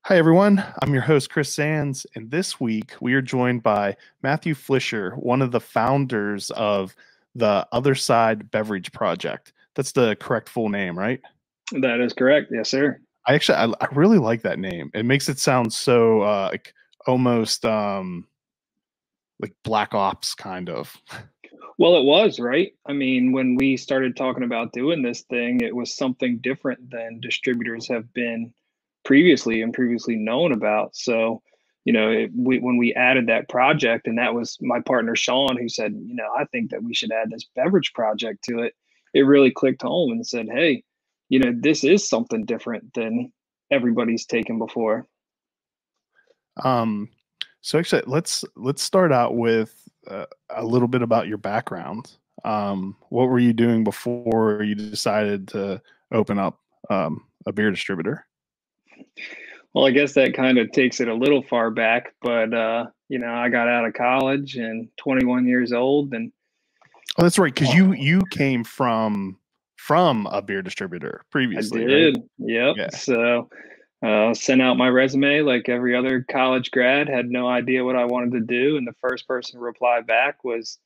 Hi, everyone. I'm your host, Chris Sands, and this week we are joined by Matthew Flisher, one of the founders of the Otherside Beverage Project. That's the correct full name, right? That is correct. Yes, sir. I really like that name. It makes it sound so like almost like Black Ops kind of. Well, it was, right? I mean, when we started talking about doing this thing, it was something different than distributors have been previously known about. So, when we added that project, and that was my partner Sean who said, I think that we should add this beverage project to it. It really clicked home and said, hey, this is something different than everybody's taken before. Um, so actually, let's start out with a little bit about your background. What were you doing before you decided to open up a beer distributor? Well, I guess that kind of takes it a little far back, but I got out of college and 21 years old, and Oh, that's right, because you came from a beer distributor I previously, right? did. Yep. Yeah. So sent out my resume like every other college grad, had no idea what I wanted to do, and the first person to reply back was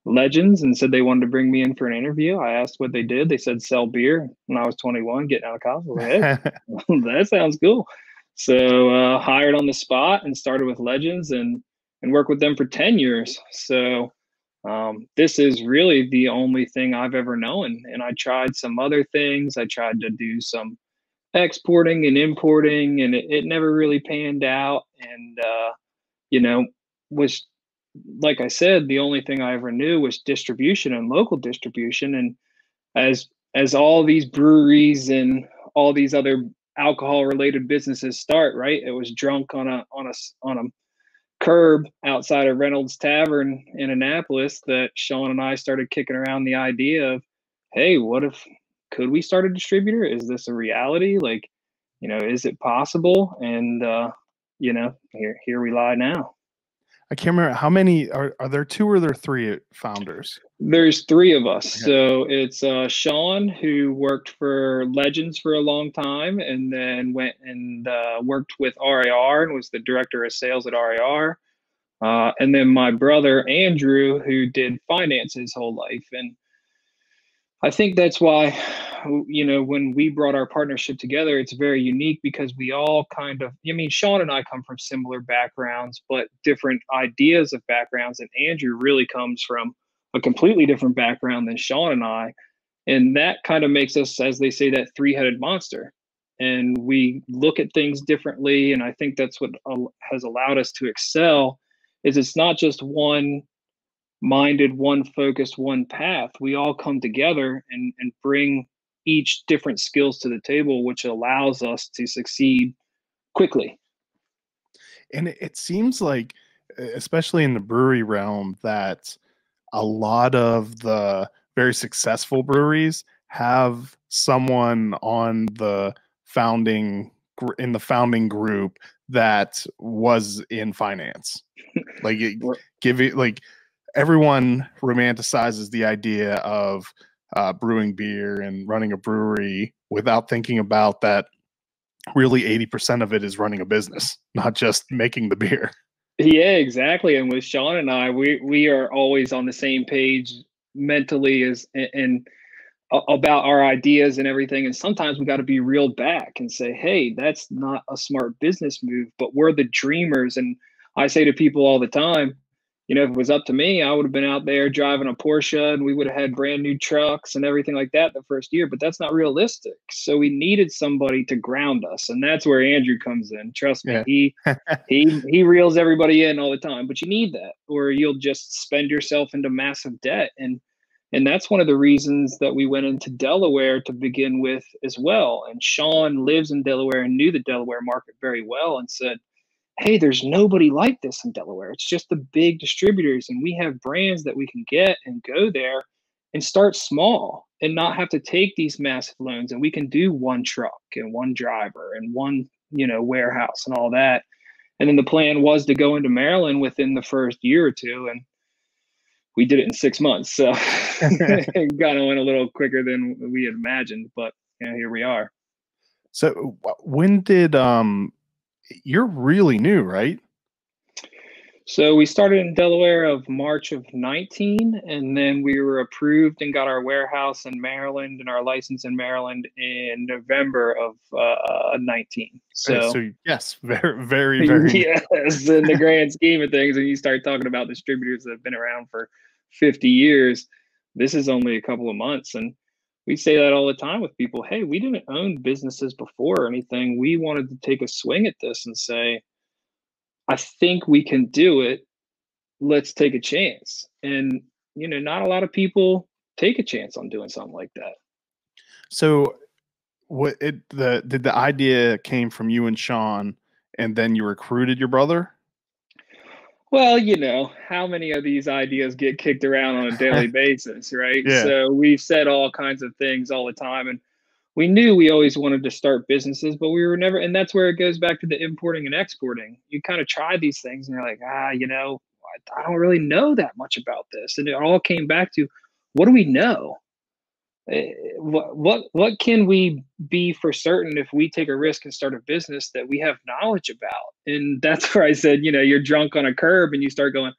Legends and said they wanted to bring me in for an interview. I asked what they did. They said sell beer when I was 21, getting out of college. I was like, hey, that sounds cool. So hired on the spot and started with Legends and worked with them for 10 years. So this is really the only thing I've ever known. And I tried some other things. I tried to do some exporting and importing, and it never really panned out. And, was, like I said, the only thing I ever knew was distribution and local distribution. And as all these breweries and all these other alcohol related businesses start, right? It was drunk on a curb outside of Reynolds Tavern in Annapolis that Sean and I started kicking around the idea of, hey, what if could we start a distributor? Is this a reality? Like, is it possible? And here we lie now. I can't remember how many are there, two or there three founders? There's three of us. Okay. So it's Sean, who worked for Legends for a long time and then went and worked with RAR and was the director of sales at RAR. And then my brother, Andrew, who did finance his whole life. And I think that's why, when we brought our partnership together, it's very unique because we all kind of, Sean and I come from similar backgrounds, but different ideas of backgrounds. And Andrew really comes from a completely different background than Sean and I. And that kind of makes us, as they say, that three-headed monster. And we look at things differently. And I think that's what has allowed us to excel is it's not just one minded, one focused, one path. We all come together and bring each different skills to the table, which allows us to succeed quickly. And it seems like, especially in the brewery realm, that a lot of the very successful breweries have someone on the founding in the founding group that was in finance. Like give it like everyone romanticizes the idea of brewing beer and running a brewery without thinking about that really 80% of it is running a business, not just making the beer. Yeah, exactly. And with Sean and I, we are always on the same page mentally as and about our ideas and everything. And sometimes we got to be reeled back and say, hey, that's not a smart business move, but we're the dreamers. And I say to people all the time, if it was up to me, I would have been out there driving a Porsche and we would have had brand new trucks and everything like that the first year, but that's not realistic. So we needed somebody to ground us. And that's where Andrew comes in. Trust me, Yeah. he reels everybody in all the time, but you need that or you'll just spend yourself into massive debt. And that's one of the reasons that we went into Delaware to begin with as well. And Sean lives in Delaware and knew the Delaware market very well and said, hey, there's nobody like this in Delaware. It's just the big distributors. And we have brands that we can get and go there and start small and not have to take these massive loans. And we can do one truck and one driver and one, warehouse and all that. And then the plan was to go into Maryland within the first year or two. And we did it in 6 months. So it kind of went a little quicker than we had imagined, but here we are. So when did you're really new, right? So we started in Delaware of March of 19, and then we were approved and got our warehouse in Maryland and our license in Maryland in November of 19. So So yes, very, very, very new. yes, in the grand scheme of things, when you start talking about distributors that have been around for 50 years, this is only a couple of months. And we say that all the time with people. Hey, we didn't own businesses before or anything. We wanted to take a swing at this and say, I think we can do it. Let's take a chance. And, not a lot of people take a chance on doing something like that. So did the idea came from you and Sean, and then you recruited your brother? Well, how many of these ideas get kicked around on a daily basis, right? Yeah. So we've said all kinds of things all the time. And we knew we always wanted to start businesses, but we were never, and that's where it goes back to the importing and exporting. You kind of try these things and you're like, I don't really know that much about this. And it all came back to, what do we know? What can we be for certain if we take a risk and start a business that we have knowledge about? And that's where I said, you're drunk on a curb and you start going,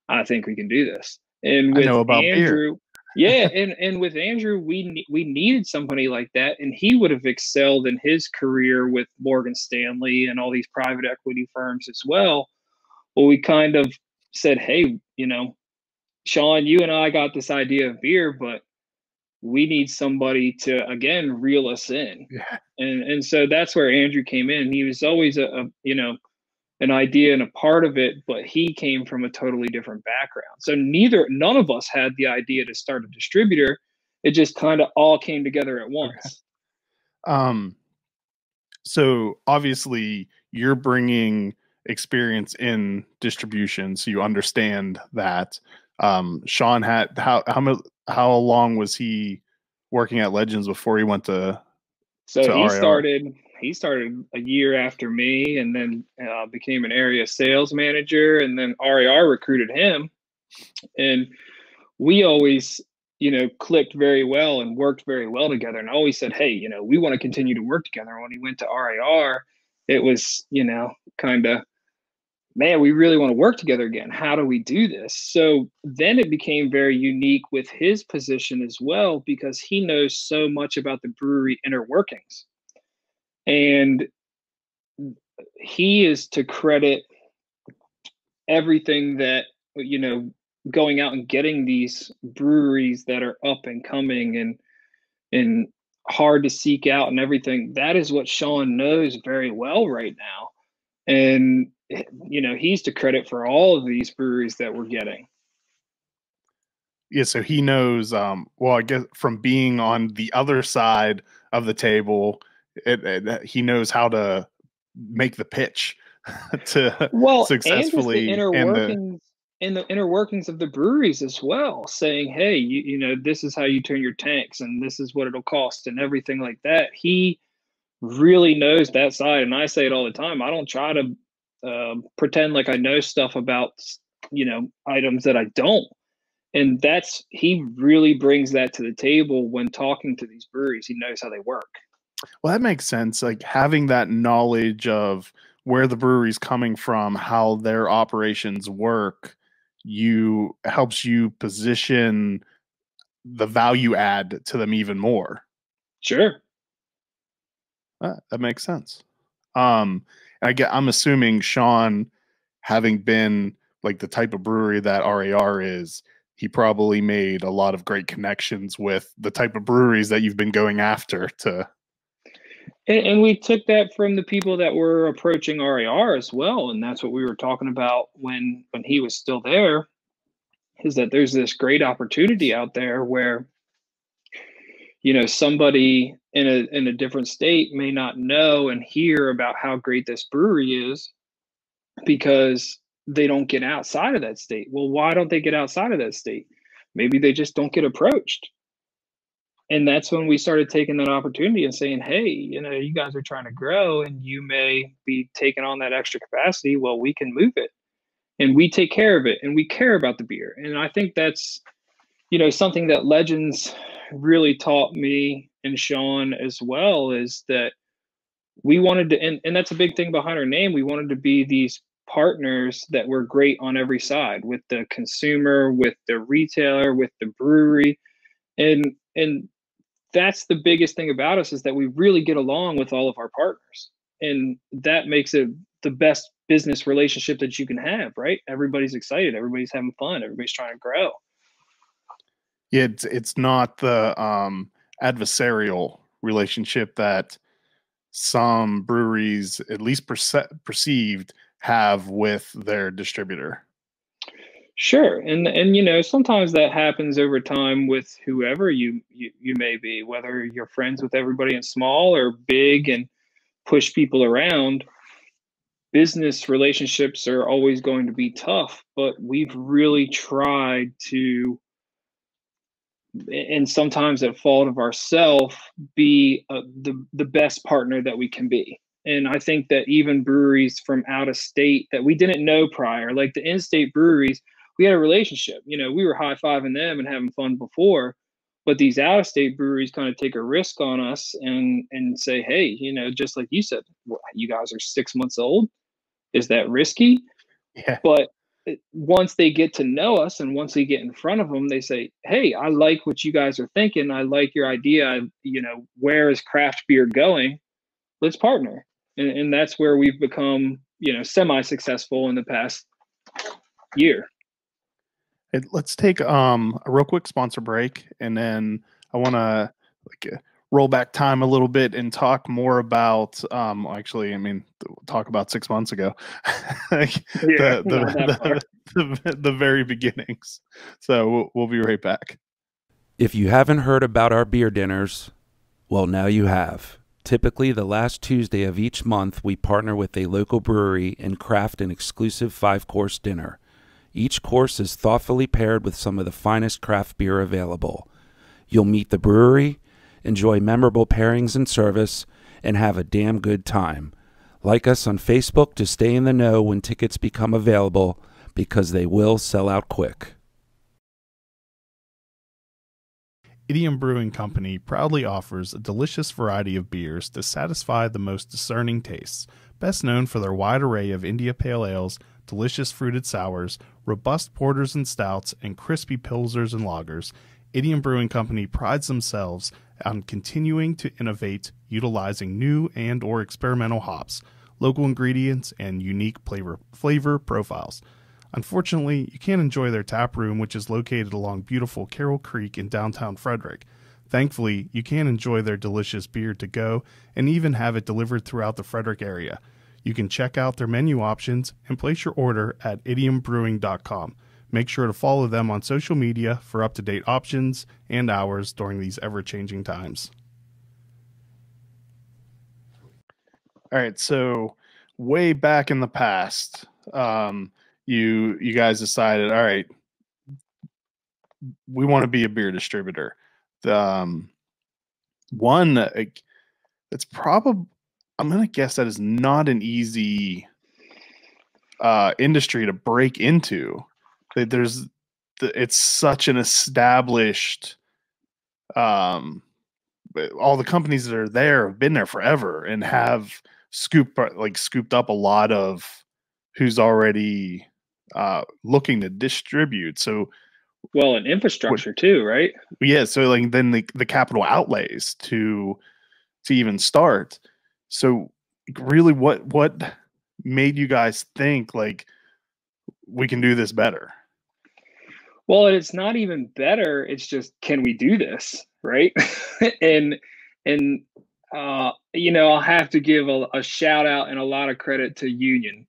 I think we can do this. And I with know about beer. Andrew, yeah, and with Andrew, we needed somebody like that, and he would have excelled in his career with Morgan Stanley and all these private equity firms as well. Well, we kind of said, hey, Sean, you and I got this idea of beer, but we need somebody to again reel us in. Yeah. And so that's where Andrew came in. He was always an idea and a part of it, but he came from a totally different background. So none of us had the idea to start a distributor. It just kind of all came together at once. Okay. So obviously you're bringing experience in distribution, so you understand that. Sean had how long was he working at Legends before he went to RAR? He started a year after me, and then became an area sales manager, and then RAR recruited him, and we always clicked very well and worked very well together, and always said, hey, we want to continue to work together. When he went to RAR, it was kind of, man, we really want to work together again. How do we do this? So then it became very unique with his position as well, because he knows so much about the brewery inner workings. And he is to credit everything that, going out and getting these breweries that are up and coming and hard to seek out and everything. That is what Sean knows very well right now. And, he's to credit for all of these breweries that we're getting. Yeah, so he knows, well, I guess from being on the other side of the table, he knows how to make the pitch to successfully and the inner workings of the breweries as well, saying, hey, this is how you turn your tanks and this is what it'll cost and everything like that. He really knows that side. And I say it all the time. I don't try to pretend like I know stuff about, items that I don't. And he really brings that to the table when talking to these breweries. He knows how they work. Well, that makes sense. Like having that knowledge of where the brewery's coming from, how their operations work, helps you position the value add to them even more. Sure. That makes sense. I'm assuming Sean, having been like the type of brewery that RAR is, he probably made a lot of great connections with the type of breweries that you've been going after to. And we took that from the people that were approaching RAR as well. And that's what we were talking about when he was still there, is that there's this great opportunity out there where, somebody in a different state may not know and hear about how great this brewery is because they don't get outside of that state. Well, why don't they get outside of that state? Maybe they just don't get approached. And that's when we started taking that opportunity and saying, hey, you guys are trying to grow and you may be taking on that extra capacity. Well, we can move it and we take care of it and we care about the beer. And I think that's, something that Legends really taught me and Sean as well, is that we wanted to, and that's a big thing behind our name. We wanted to be these partners that were great on every side, with the consumer, with the retailer, with the brewery. And that's the biggest thing about us, is that we really get along with all of our partners. And that makes it the best business relationship that you can have, right? Everybody's excited, everybody's having fun, everybody's trying to grow. Yeah, it's not the adversarial relationship that some breweries, at least perceived, have with their distributor. Sure. And you know, sometimes that happens over time with whoever you may be, whether you're friends with everybody in small or big and push people around. Business relationships are always going to be tough, but we've really tried to, and sometimes at fault of ourselves, be the best partner that we can be. And I think that even breweries from out of state that we didn't know prior, like the in-state breweries, we had a relationship. You know, we were high-fiving them and having fun before, but these out-of-state breweries kind of take a risk on us and say, hey, you know, just like you said, you guys are 6 months old. Is that risky? Yeah. But once they get to know us and once we get in front of them, they say, hey, I like what you guys are thinking. I like your idea. You know, where is craft beer going? Let's partner. And that's where we've become, you know, semi-successful in the past year. Let's take a real quick sponsor break, and then I want to roll back time a little bit and talk more about actually, I mean, talk about 6 months ago. The very beginnings. So we'll be right back. If you haven't heard about our beer dinners, well, now you have. Typically, the last Tuesday of each month, we partner with a local brewery and craft an exclusive 5-course dinner. Each course is thoughtfully paired with some of the finest craft beer available. You'll meet the brewery, enjoy memorable pairings and service, and have a damn good time. Like us on Facebook to stay in the know when tickets become available, because they will sell out quick. Idiom Brewing Company proudly offers a delicious variety of beers to satisfy the most discerning tastes. Best known for their wide array of India Pale Ales, delicious fruited sours, robust porters and stouts, and crispy pilsners and lagers, Idiom Brewing Company prides themselves on continuing to innovate, utilizing new and or experimental hops, local ingredients, and unique flavor profiles. Unfortunately, you can't enjoy their tap room, which is located along beautiful Carroll Creek in downtown Frederick. Thankfully, you can enjoy their delicious beer to go and even have it delivered throughout the Frederick area. You can check out their menu options and place your order at idiombrewing.com. Make sure to follow them on social media for up-to-date options and hours during these ever-changing times. All right, so way back in the past, you guys decided, all right, we want to be a beer distributor. One that's probably, I'm going to guess that is not an easy industry to break into. It's such an established, all the companies that are there have been there forever and have scooped up a lot of who's already looking to distribute. So, well, and infrastructure too, right? Yeah. So like then the capital outlays to even start. So really what made you guys think like we can do this better? Well, it's not even better. It's just, can we do this? Right. and you know, I'll have to give a shout out and a lot of credit to Union.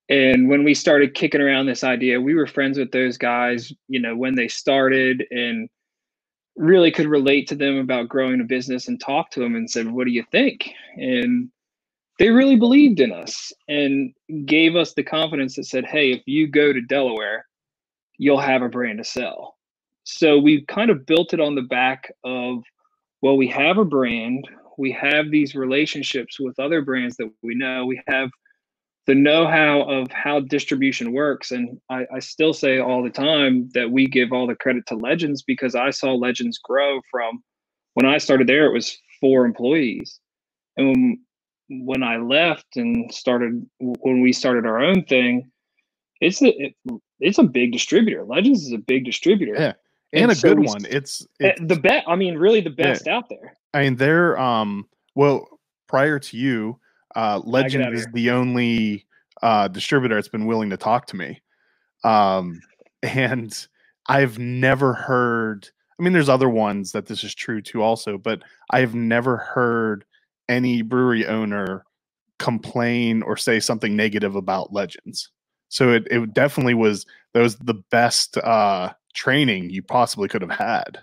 And when we started kicking around this idea, we were friends with those guys, you know, when they started, and really could relate to them about growing a business and talk to them and said, what do you think? And they really believed in us and gave us the confidence that said, hey, if you go to Delaware, you'll have a brand to sell. So we kind of built it on the back of, well, we have a brand, we have these relationships with other brands that we know, we have the know-how of how distribution works. And I still say all the time that we give all the credit to Legends, because I saw Legends grow from, when I started there, it was 4 employees. And when I left and when we started our own thing, it's a big distributor. Legends is a big distributor. Yeah. And a good one. It's the best. I mean, really the best out there. I mean, they're well, prior to you, Legend is the only distributor that's been willing to talk to me. And I've never heard, I mean, there's other ones that this is true to also, but I've never heard any brewery owner complain or say something negative about Legends. So it definitely was, that was the best training you possibly could have had.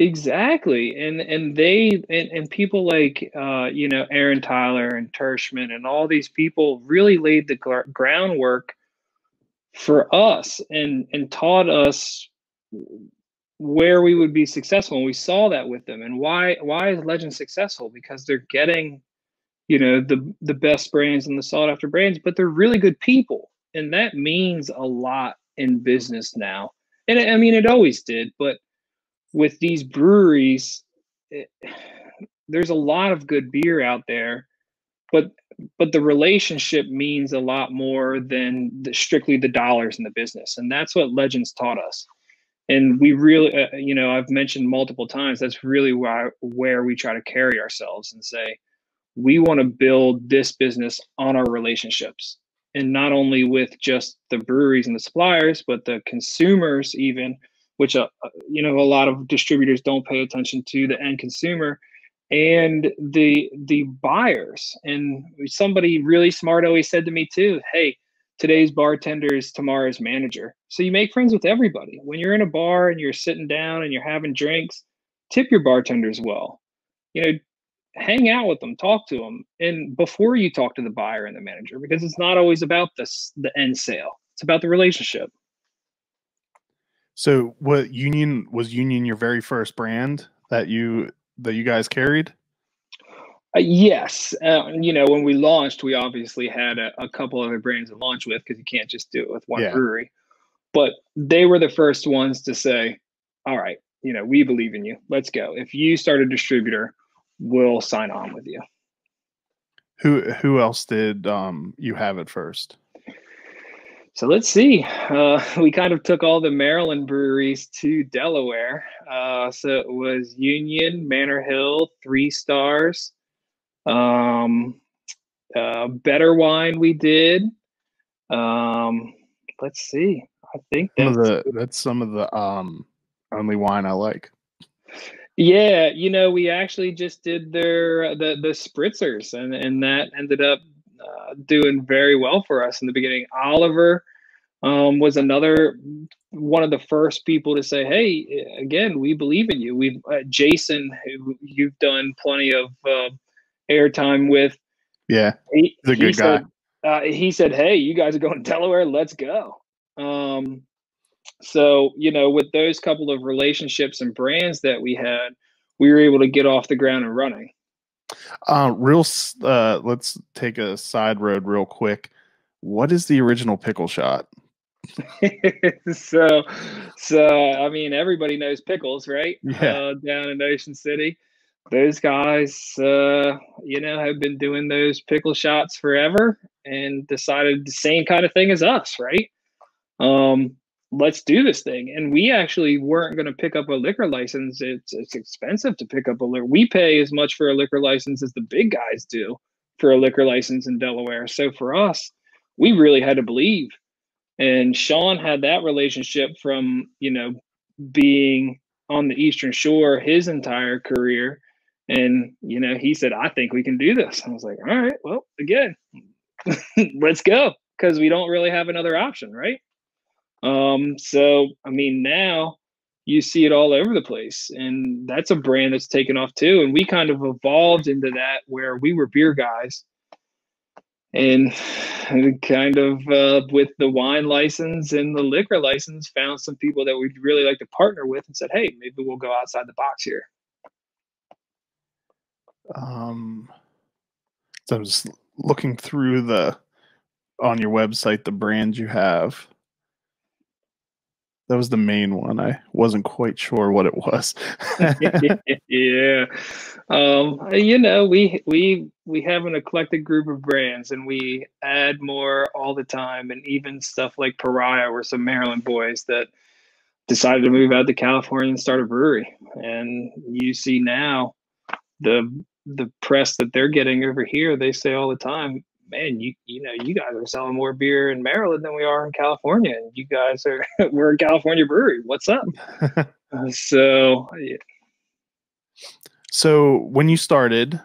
Exactly. And they and people like you know, Aaron Tyler and Tershman and all these people really laid the groundwork for us and taught us where we would be successful. And we saw that with them. And why is Legend successful? Because they're getting, you know, the best brands and the sought after brands, but they're really good people. And that means a lot in business now. And I mean, it always did, but with these breweries, there's a lot of good beer out there, but the relationship means a lot more than strictly the dollars in the business. And that's what Legends taught us. And we really, you know, I've mentioned multiple times, that's really where we try to carry ourselves and say, we want to build this business on our relationships, and not only with just the breweries and the suppliers, but the consumers even, which, you know, a lot of distributors don't pay attention to the end consumer, and the buyers. And somebody really smart always said to me too, hey, today's bartender is tomorrow's manager. So you make friends with everybody. When you're in a bar and you're sitting down and you're having drinks, tip your bartenders well. You know, hang out with them, talk to them, and before you talk to the buyer and the manager, because it's not always about the end sale. It's about the relationship. So was Union your very first brand that you guys carried? Yes. You know, when we launched, we obviously had a couple other brands to launch with, because you can't just do it with one brewery. But they were the first ones to say, all right, you know, we believe in you. Let's go. If you start a distributor, we'll sign on with you. Who else did you have at first? So let's see. We kind of took all the Maryland breweries to Delaware. So it was Union, Manor Hill, 3 Stars, Better Wine we did. Let's see. I think that's some of the only wine I like. Yeah, you know, we actually just did the spritzers, and that ended up doing very well for us in the beginning. Oliver was another one of the first people to say, hey, again, we believe in you. We've Jason, who you've done plenty of airtime with. Yeah, he's a good guy. He said, hey, you guys are going to Delaware, let's go. So, you know, with those couple of relationships and brands that we had, we were able to get off the ground and running. Let's take a side road real quick. What is the original pickle shot? So I mean, everybody knows Pickles, right? Yeah. Down in Ocean City. Those guys, you know, have been doing those pickle shots forever and decided the same kind of thing as us, right? Let's do this thing. And we actually weren't going to pick up a liquor license. It's expensive to pick up a liquor. We pay as much for a liquor license as the big guys do for a liquor license in Delaware. So for us, we really had to believe. And Sean had that relationship from, you know, being on the Eastern Shore his entire career. And, you know, he said, I think we can do this. I was like, all right, well, again, let's go, because we don't really have another option, right? So, I mean, now you see it all over the place, and that's a brand that's taken off too. And we kind of evolved into that, where we were beer guys, and kind of with the wine license and the liquor license, found some people that we'd really like to partner with and said, hey, maybe we'll go outside the box here. So I'm just looking through on your website, the brands you have. was the main one. I wasn't quite sure what it was. Yeah. You know, we have an eclectic group of brands, and we add more all the time. And even stuff like Pariah were some Maryland boys that decided to move out to California and start a brewery. And you see now the press that they're getting over here. They say all the time, man, you know, you guys are selling more beer in Maryland than we are in California, and you guys are we're a California brewery. What's up? So yeah. So when you started,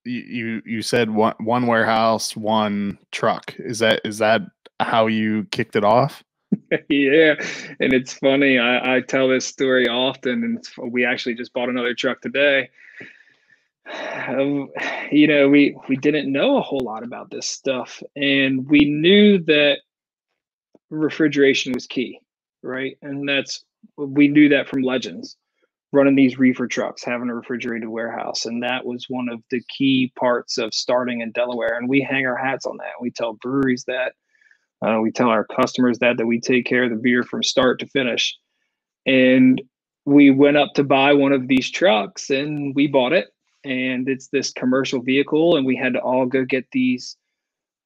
you said one warehouse, one truck. Is that how you kicked it off? Yeah, and it's funny. I tell this story often, and we actually just bought another truck today. You know, we didn't know a whole lot about this stuff, and we knew that refrigeration was key, right? And we knew that from Legends, running these reefer trucks, having a refrigerated warehouse, and that was one of the key parts of starting in Delaware. And we hang our hats on that. We tell breweries that. We tell our customers that we take care of the beer from start to finish. And we went up to buy one of these trucks, and we bought it. And it's this commercial vehicle, and we had to all go get these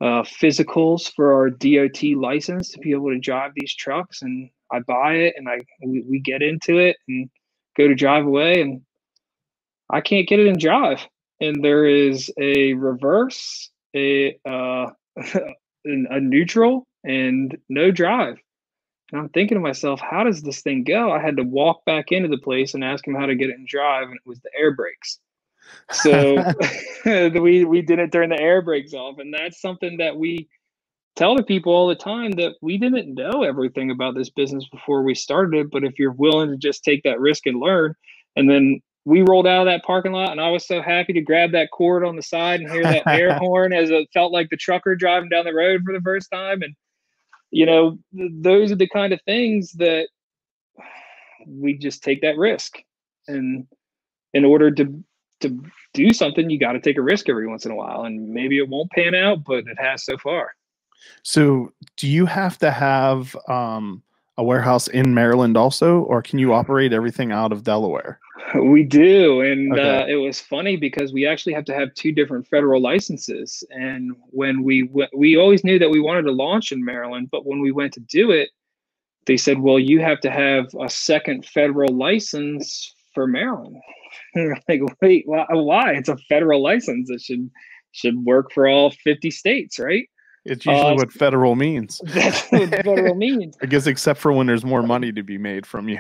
physicals for our DOT license to be able to drive these trucks. And I buy it, and we get into it and go to drive away, and I can't get it in drive. And there is a reverse, a neutral, and no drive. And I'm thinking to myself, how does this thing go? I had to walk back into the place and ask him how to get it in drive, and it was the air brakes. So we didn't turn the air brakes off. And that's something that we tell the people all the time, that we didn't know everything about this business before we started it. But if you're willing to just take that risk and learn. And then we rolled out of that parking lot, and I was so happy to grab that cord on the side and hear that air horn as it felt like the trucker driving down the road for the first time. And, you know, those are the kind of things that we just take that risk. And in order to do something, you got to take a risk every once in a while. And maybe it won't pan out, but it has so far. So do you have to have a warehouse in Maryland also, or can you operate everything out of Delaware? We do. And Okay. it was funny because we actually have to have 2 different federal licenses. And when we always knew that we wanted to launch in Maryland, but when we went to do it, they said, well, you have to have a second federal license for Maryland. And we're like, wait, why? It's a federal license. It should work for all 50 states, right? It's usually what federal means. That's what federal means. I guess except for when there's more money to be made from you.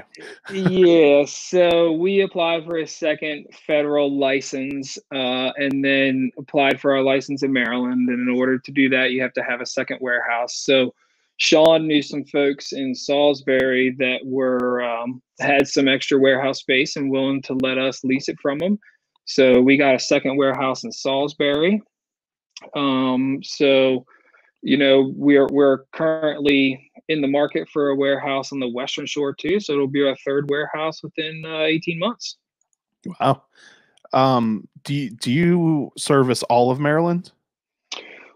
Yeah, so we applied for a second federal license, and then applied for our license in Maryland. And in order to do that, you have to have a second warehouse. So Sean knew some folks in Salisbury that had some extra warehouse space and willing to let us lease it from them. So we got a second warehouse in Salisbury. So, you know, we're currently in the market for a warehouse on the Western Shore too. So it'll be our 3rd warehouse within 18 months. Wow. Do you service all of Maryland?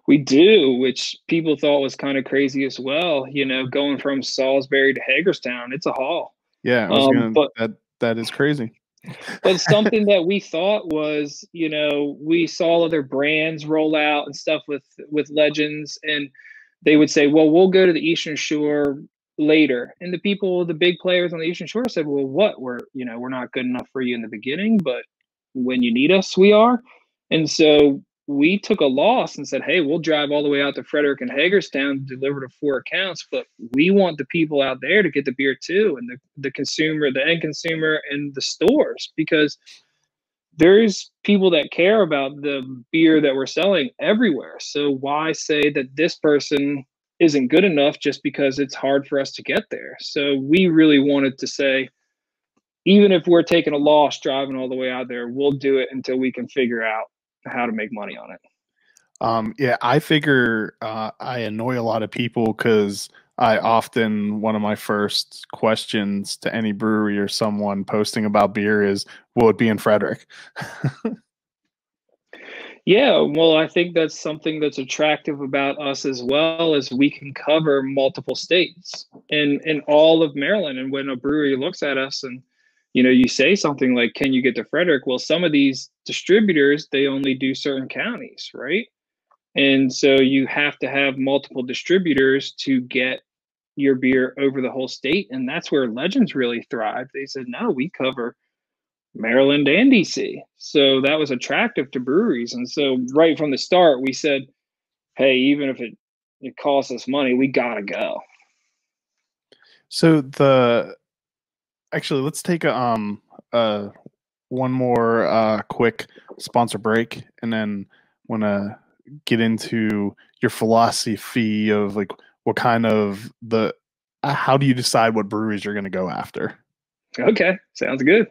We do, which people thought was kind of crazy as well. You know, going from Salisbury to Hagerstown, it's a haul. Yeah, that is crazy. But something that we thought was, you know, we saw other brands roll out and stuff with Legends, and they would say, well, we'll go to the Eastern Shore later. And the big players on the Eastern Shore said, well, we're not good enough for you in the beginning, but when you need us, we are. And so we took a loss and said, hey, we'll drive all the way out to Frederick and Hagerstown to deliver to 4 accounts, but we want the people out there to get the beer too, and the consumer, the end consumer, and the stores, because there's people that care about the beer that we're selling everywhere. So why say that this person isn't good enough just because it's hard for us to get there? So we really wanted to say, even if we're taking a loss driving all the way out there, we'll do it until we can figure out how to make money on it. Yeah, I figure I annoy a lot of people because one of my first questions to any brewery or someone posting about beer is, will it be in Frederick? Yeah, well, I think that's something that's attractive about us as well, as we can cover multiple states and all of Maryland. And when a brewery looks at us and you say something like, "Can you get to Frederick?" Well, some of these distributors, they only do certain counties, right? And so you have to have multiple distributors to get your beer over the whole state, and that's where Legends really thrived. They said, "No, we cover Maryland and DC." So that was attractive to breweries. And so right from the start, we said, hey, even if it costs us money, we gotta go. So actually, let's take a one more quick sponsor break, and then want to get into your philosophy of like what kind of how do you decide what breweries you're going to go after? Okay, sounds good.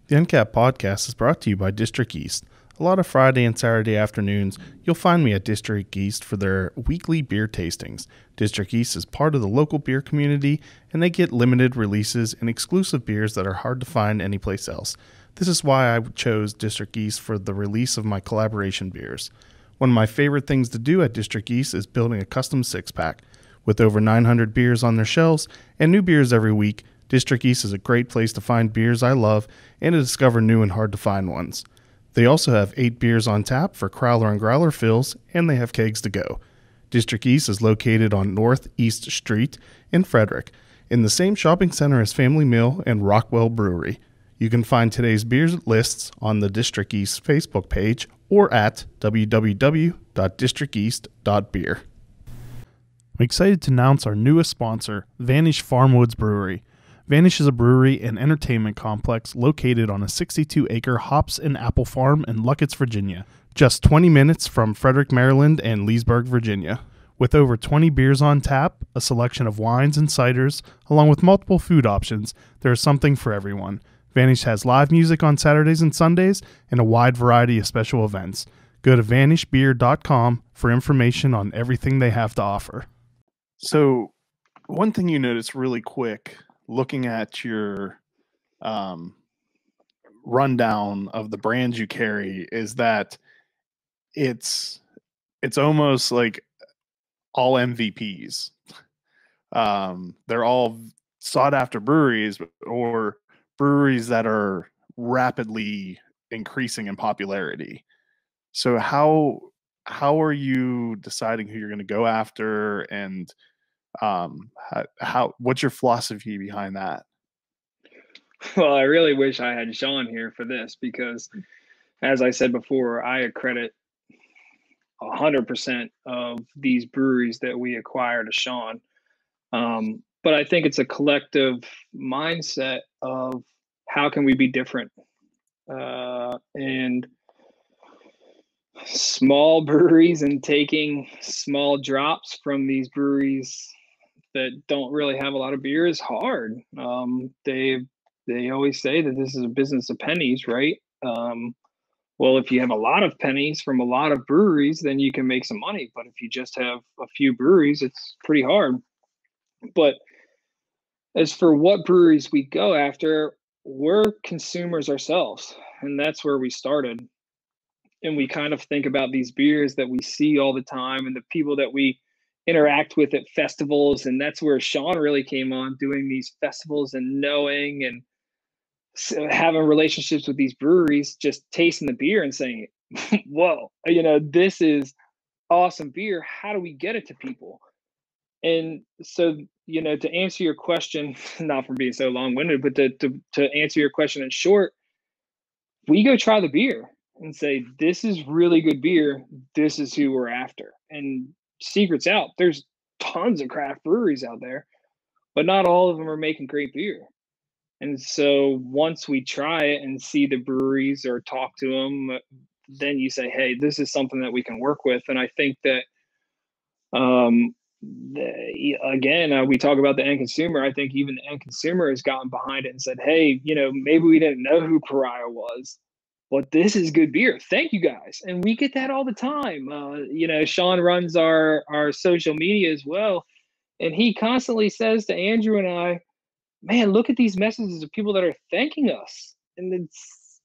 The Uncapped Podcast is brought to you by District East. A lot of Friday and Saturday afternoons, you'll find me at District East for their weekly beer tastings. District East is part of the local beer community, and they get limited releases and exclusive beers that are hard to find anyplace else. This is why I chose District East for the release of my collaboration beers. One of my favorite things to do at District East is building a custom six-pack. With over 900 beers on their shelves and new beers every week, District East is a great place to find beers I love and to discover new and hard-to-find ones. They also have 8 beers on tap for Crowler and Growler fills, and they have kegs to go. District East is located on Northeast Street in Frederick, in the same shopping center as Family Mill and Rockwell Brewery. You can find today's beer lists on the District East Facebook page or at www.districteast.beer. I'm excited to announce our newest sponsor, Vanish Farmwoods Brewery. Vanish is a brewery and entertainment complex located on a 62-acre hops and apple farm in Luckett's, Virginia, just 20 minutes from Frederick, Maryland and Leesburg, Virginia. With over 20 beers on tap, a selection of wines and ciders, along with multiple food options, there is something for everyone. Vanish has live music on Saturdays and Sundays and a wide variety of special events. Go to vanishbeer.com for information on everything they have to offer. So one thing you notice really quick, looking at your rundown of the brands you carry, is that it's almost like all MVPs. They're all sought after breweries or breweries that are rapidly increasing in popularity. So how are you deciding who you're going to go after, and what's your philosophy behind that? Well, I really wish I had Sean here for this because, as I said before, I accredit 100% of these breweries that we acquire to Sean. But I think it's a collective mindset of how can we be different, and small breweries and taking small drops from these breweries that don't really have a lot of beer is hard. They always say that this is a business of pennies, right? Well, if you have a lot of pennies from a lot of breweries, then you can make some money. But if you just have a few breweries, it's pretty hard. But as for what breweries we go after, we're consumers ourselves, and that's where we started. And we kind of think about these beers that we see all the time and the people that we interact with at festivals. And that's where Sean really came on, doing these festivals and knowing and having relationships with these breweries, just tasting the beer and saying, whoa, this is awesome beer. How do we get it to people? And so, to answer your question, not for being so long-winded, but to answer your question in short, we go try the beer and say, this is really good beer. This is who we're after. And secrets out, there's tons of craft breweries out there, but not all of them are making great beer. And so once we try it and see the breweries or talk to them, then you say, hey, this is something that we can work with. And I think that, again, we talk about the end consumer. I think even the end consumer has gotten behind it and said, hey, maybe we didn't know who Pariah was, but this is good beer. Thank you guys. And we get that all the time. Sean runs our social media as well. And he constantly says to Andrew and I, man, look at these messages of people that are thanking us. And it's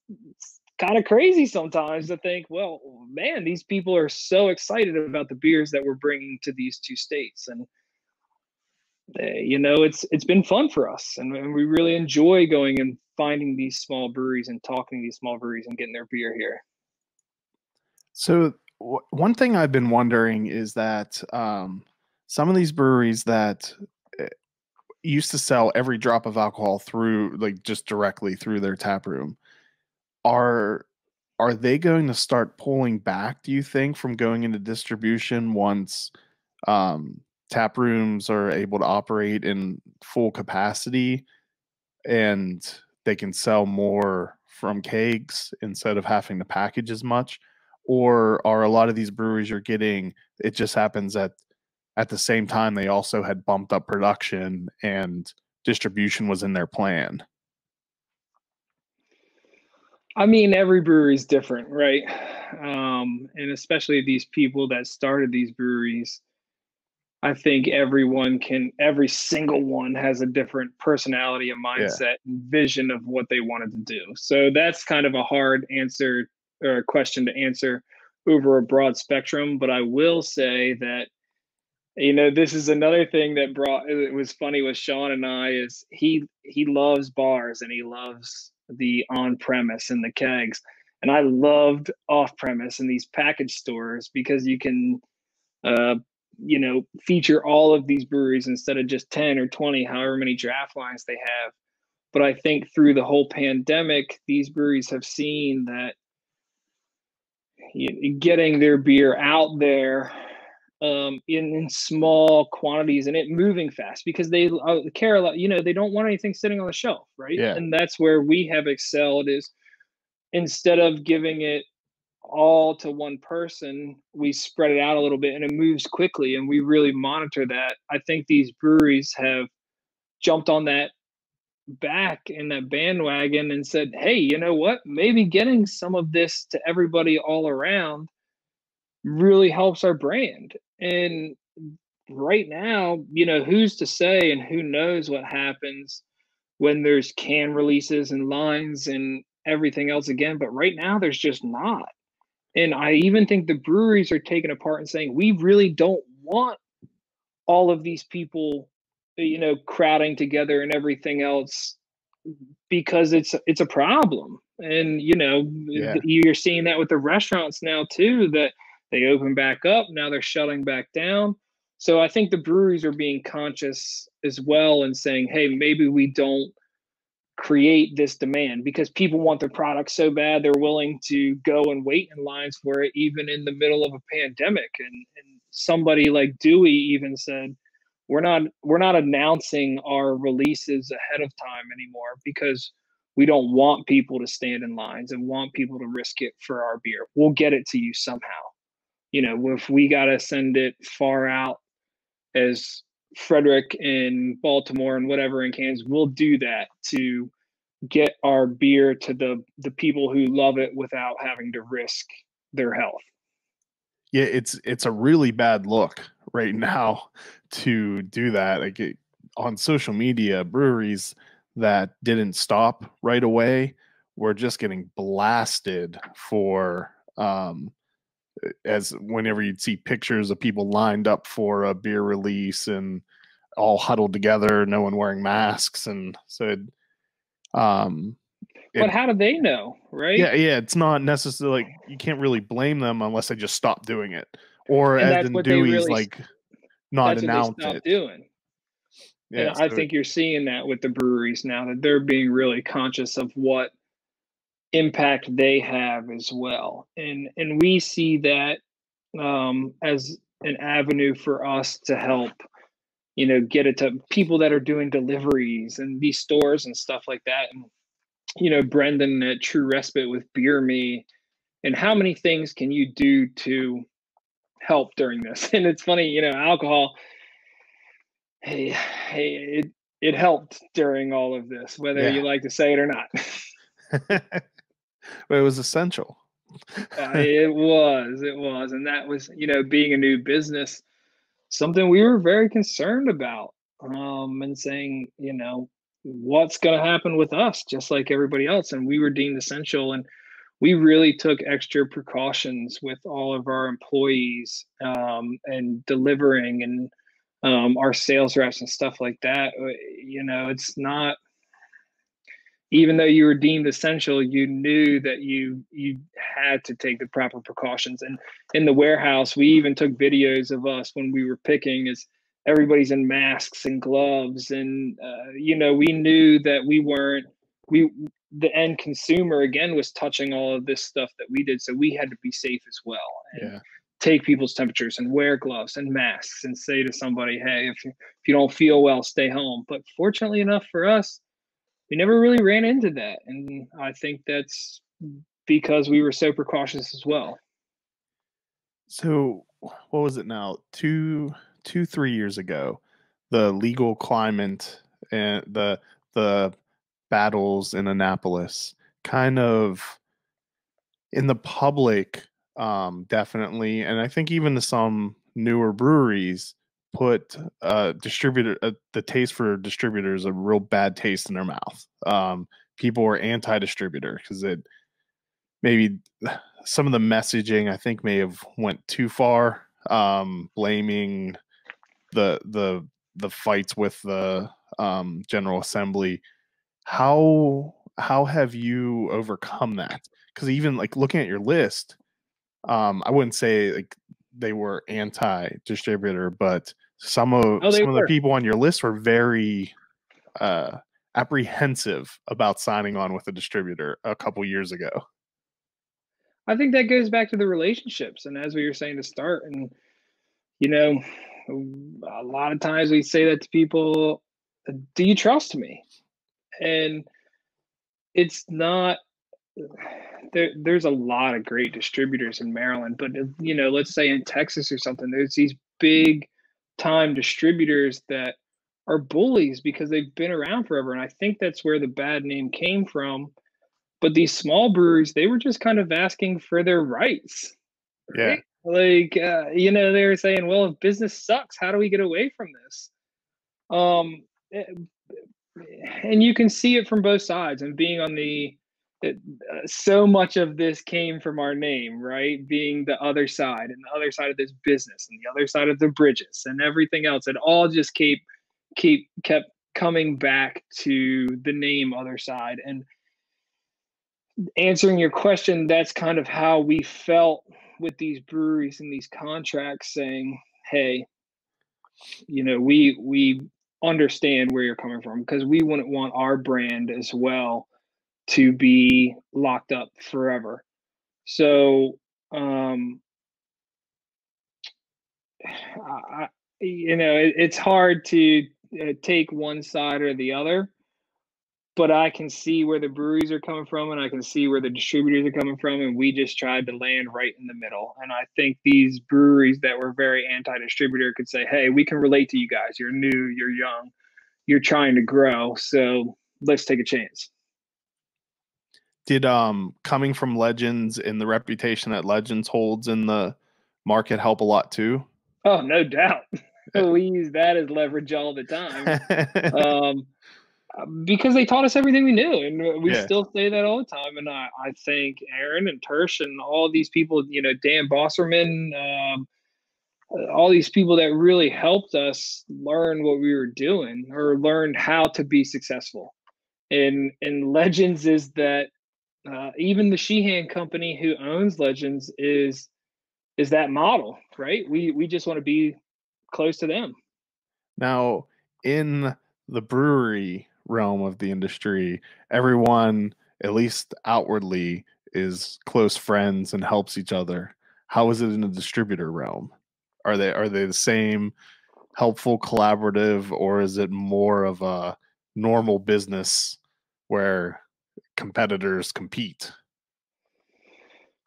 kind of crazy sometimes to think, well, man, these people are so excited about the beers that we're bringing to these two states. And it's been fun for us, and we really enjoy going and finding these small breweries and talking to these small breweries and getting their beer here. So one thing I've been wondering is that some of these breweries that used to sell every drop of alcohol through, like, just directly through their tap room, are they going to start pulling back, do you think, from going into distribution once tap rooms are able to operate in full capacity and they can sell more from kegs instead of having to package as much? Or are a lot of these breweries you're getting, it just happens at the same time they also had bumped up production and distribution was in their plan? I mean, every brewery is different, right? And especially these people that started these breweries, I think every single one has a different personality and mindset and vision of what they wanted to do. So that's kind of a hard answer or a question to answer over a broad spectrum. But I will say that, this is another thing that it was funny with Sean and I, is he loves bars and he loves the on premise and the kegs. And I loved off premise and these package stores because you can, feature all of these breweries instead of just 10 or 20, however many draft lines they have. But I think through the whole pandemic, these breweries have seen that getting their beer out there in small quantities and it moving fast, because they care a lot, they don't want anything sitting on the shelf, right? Yeah. And that's where we have excelled, is instead of giving it all to one person, we spread it out a little bit and it moves quickly, and we really monitor that. I think these breweries have jumped on that back in that bandwagon and said, hey, you know what, maybe getting some of this to everybody all around really helps our brand. And right now, who's to say, and who knows what happens when there's can releases and lines and everything else again. But right now there's just not. And I even think the breweries are taking apart and saying, we really don't want all of these people, crowding together and everything else, because it's a problem. And, you're seeing that with the restaurants now too, that they open back up, now they're shutting back down. So I think the breweries are being conscious as well and saying, hey, maybe we don't create this demand, because people want their product so bad they're willing to go and wait in lines for it, even in the middle of a pandemic. And somebody like Dewey even said, we're not announcing our releases ahead of time anymore, because we don't want people to stand in lines and want people to risk it for our beer. We'll get it to you somehow. If we got to send it far out as Frederick in Baltimore and whatever in Kansas, we'll do that to get our beer to the people who love it without having to risk their health. Yeah, it's a really bad look right now to do that. Like, on social media, breweries that didn't stop right away were just getting blasted for as whenever you'd see pictures of people lined up for a beer release and all huddled together, no one wearing masks. And so but how do they know, right? Yeah, it's not necessarily, like, you can't really blame them unless they just stop doing it, or and as in Dewey's, not announce it. Doing. Yeah, and I think you're seeing that with the breweries now, that they're being really conscious of what impact they have as well, and we see that as an avenue for us to help, get it to people that are doing deliveries and these stores and stuff like that. And Brendan at True Respite with Beer Me, and how many things can you do to help during this? And it's funny, alcohol, hey, it helped during all of this, whether you like to say it or not. But it was essential. It was. And that was, being a new business, something we were very concerned about, and saying, what's going to happen with us, just like everybody else. And we were deemed essential. And we really took extra precautions with all of our employees, and delivering, and our sales reps and stuff like that. It's not, even though you were deemed essential, you knew that you had to take the proper precautions. And in the warehouse, we even took videos of us when we were picking, as everybody's in masks and gloves, and we knew that the end consumer again was touching all of this stuff that we did, so we had to be safe as well, and take people's temperatures and wear gloves and masks and say to somebody, hey, if you don't feel well, stay home. But fortunately enough for us, we never really ran into that, and I think that's because we were so precautious as well. So what was it now? 3 years ago, the legal climate and the battles in Annapolis kind of in the public, definitely, and I think even to some newer breweries, put the taste for distributors a real bad taste in their mouth. People were anti-distributor because it maybe some of the messaging I think may have went too far, blaming the fights with the General Assembly. How have you overcome that? Because even like looking at your list, I wouldn't say like they were anti-distributor, but some of the people on your list were very apprehensive about signing on with a distributor a couple years ago. I think that goes back to the relationships, and as we were saying to start, and a lot of times we say that to people, do you trust me? And it's not, there's a lot of great distributors in Maryland, but let's say in Texas or something, there's these big time distributors that are bullies because they've been around forever. And I think that's where the bad name came from. But these small breweries, they were just kind of asking for their rights. Right? Yeah. Like, they were saying, well, if business sucks, how do we get away from this? And you can see it from both sides, and being on so much of this came from our name, right? Being the other side, and the other side of this business, and the other side of the bridges, and everything else. It all just kept coming back to the name Otherside. And answering your question, that's kind of how we felt with these breweries and these contracts, saying, hey, we understand where you're coming from, because we wouldn't want our brand as well to be locked up forever. So it's hard to take one side or the other, but I can see where the breweries are coming from, and I can see where the distributors are coming from, and we just tried to land right in the middle. And I think these breweries that were very anti-distributor could say, hey, we can relate to you guys. You're new, you're young, you're trying to grow, so let's take a chance. Did coming from Legends and the reputation that Legends holds in the market help a lot too? Oh, no doubt. We use that as leverage all the time. Because they taught us everything we knew, and we still say that all the time. And I think Aaron and Tersh and all these people, Dan Bosserman, all these people that really helped us learn what we were doing, or learned how to be successful. And Legends is that even the Sheehan company who owns Legends is that model, right? We just want to be close to them. Now, in the brewery realm of the industry, everyone, at least outwardly, is close friends and helps each other. How is it in the distributor realm? Are they the same, helpful, collaborative, or is it more of a normal business where competitors compete?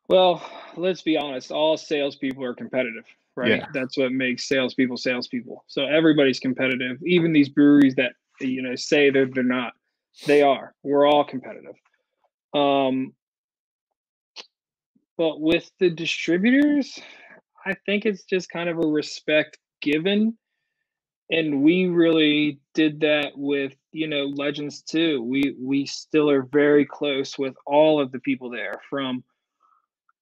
Well, let's be honest. All salespeople are competitive, right? Yeah. That's what makes salespeople salespeople. So everybody's competitive. Even these breweries that say they're not, they are. We're all competitive. But with the distributors, I think it's just kind of a respect given. And we really did that with, Legends too. We still are very close with all of the people there, from